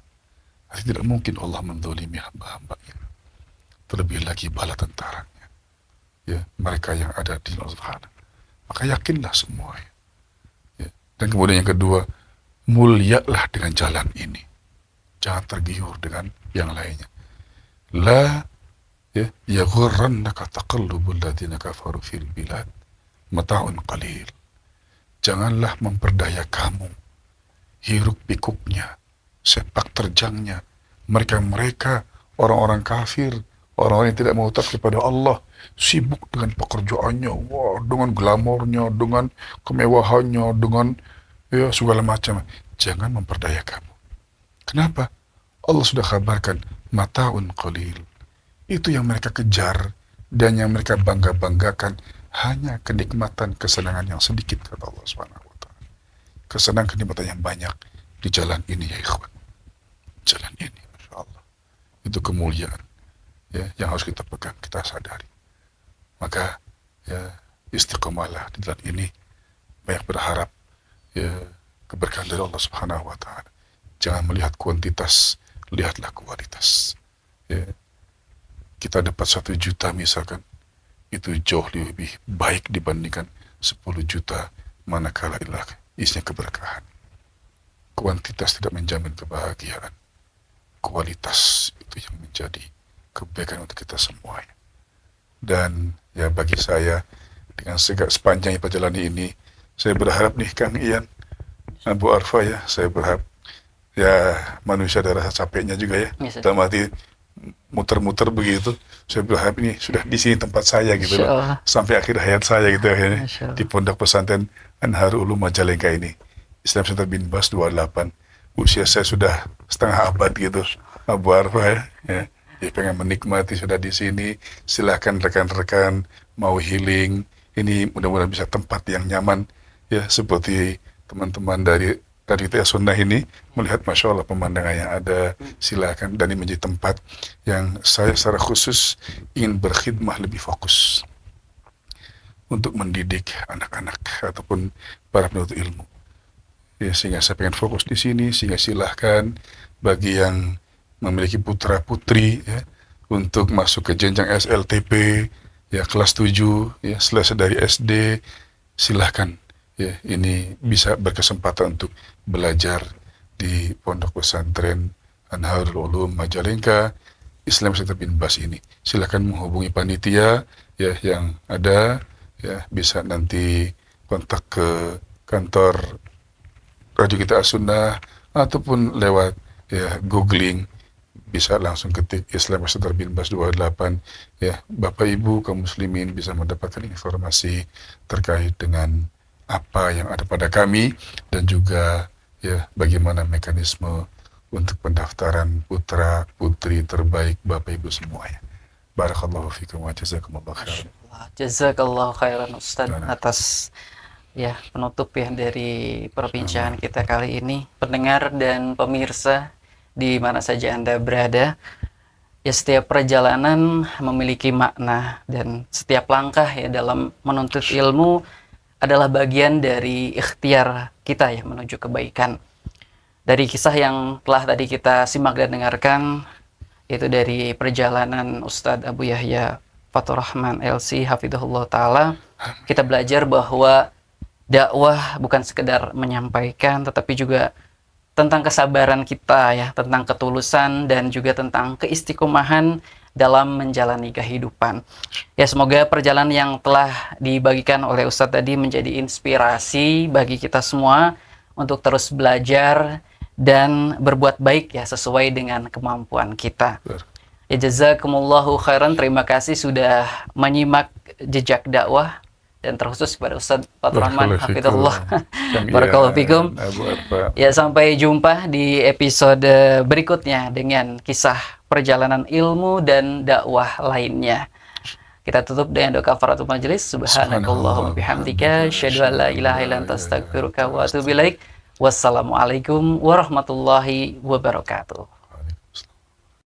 B: Artinya tidak mungkin Allah menzalimi hamba-hambanya. Terlebih lagi bala tentaranya. Ya, mereka yang ada di Allah Subhanahu. Maka yakinlah semuanya. Ya. Dan kemudian yang kedua, mulialah dengan jalan ini. Jangan tergiur dengan yang lainnya. La yaghurrannaka taqallubul ladzina kafaru fil bilad mata'un qalil. Janganlah memperdaya kamu hiruk pikuknya, sepak terjangnya mereka-mereka orang-orang kafir, orang-orang yang tidak mau taat kepada Allah, sibuk dengan pekerjaannya, wah, dengan glamornya, dengan kemewahannya, dengan segala macam. Jangan memperdaya kamu. Kenapa? Allah sudah kabarkan mataun qalil. Itu yang mereka kejar dan yang mereka bangga-banggakan hanya kenikmatan kesenangan yang sedikit, kata Allah Subhanahu wa Ta'ala. Kesenangan kenikmatan yang banyak di jalan ini, ya ikhwan. Jalan ini, Masya Allah. Itu kemuliaan, ya, yang harus kita pegang, kita sadari. Maka ya, istiqomalah di jalan ini. Banyak berharap ya keberkahan dari Allah Subhanahu wa Ta'ala. Jangan melihat kuantitas, lihatlah kualitas. Ya. Kita dapat 1 juta misalkan, itu jauh lebih baik dibandingkan 10 juta manakala isinya keberkahan. Kuantitas tidak menjamin kebahagiaan. Kualitas itu yang menjadi kebaikan untuk kita semuanya. Dan ya bagi saya, dengan sepanjang perjalanan ini, saya berharap nih Kang Ian, Abu Arfa, ya, saya berharap ya manusia ada rasa capeknya juga ya. Dalam arti muter-muter begitu, saya berharap ini sudah di sini tempat saya gitu loh, sampai akhir hayat saya gitu akhirnya di Pondok Pesantren Anharul Ulum Majalengka ini, Islam Center bin Bas 28. Usia saya sudah setengah abad gitu, Abu Arfa, ya. Ya, pengen menikmati sudah di sini. Silahkan rekan-rekan mau healing, ini mudah-mudahan bisa tempat yang nyaman, ya, seperti teman-teman dari kita Sunnah ini melihat Masya Allah pemandangan yang ada. Silakan, dan ini menjadi tempat yang saya secara khusus ingin berkhidmah lebih fokus untuk mendidik anak-anak ataupun para penuntut ilmu, ya, sehingga saya pengen fokus di sini. Sehingga silahkan bagi yang memiliki putra putri, ya, untuk masuk ke jenjang SLTP, ya, kelas 7, ya, selesai dari SD, silahkan, ya, ini bisa berkesempatan untuk belajar di Pondok Pesantren Anharul Ulum Majalengka Islam Center bin Bas ini. Silakan menghubungi panitia, ya, yang ada, ya, bisa nanti kontak ke kantor Radio Kita As-Sunnah ataupun lewat, ya, googling, bisa langsung ketik Islam Center bin Bas 28, ya. Bapak Ibu kaum muslimin bisa mendapatkan informasi terkait dengan apa yang ada pada kami, dan juga, ya, bagaimana mekanisme untuk pendaftaran putra putri terbaik Bapak Ibu semuanya. Barakallahu fikum wa jazakumullah khairan.
A: Jazakallahu khairan Ustaz atas, ya, penutup, ya, dari perbincangan kita kali ini. Pendengar dan pemirsa di mana saja Anda berada, ya, setiap perjalanan memiliki makna, dan setiap langkah, ya, dalam menuntut ilmu adalah bagian dari ikhtiar kita, ya, menuju kebaikan. Dari kisah yang telah tadi kita simak dan dengarkan, itu dari perjalanan Ustadz Abu Yahya Fathur Rahman LC hafidhahullah ta'ala, kita belajar bahwa dakwah bukan sekedar menyampaikan, tetapi juga tentang kesabaran kita ya, tentang ketulusan dan juga tentang keistiqomahan dalam menjalani kehidupan. Ya, semoga perjalanan yang telah dibagikan oleh Ustadz tadi menjadi inspirasi bagi kita semua untuk terus belajar dan berbuat baik ya sesuai dengan kemampuan kita. Ya, jazakumullahu khairan. Terima kasih sudah menyimak jejak dakwah, dan terkhusus kepada Ustadz Fathur Rahman hafizahullah. Barakallahu fikum. Ya, sampai jumpa di episode berikutnya dengan kisah perjalanan ilmu dan dakwah lainnya. Kita tutup dengan doa kafaratul majelis. Subhanakallahumma bihamdika asyhadu an la ilaha illa anta astaghfiruka wa atubu ilaik. Wassalamualaikum warahmatullahi wabarakatuh.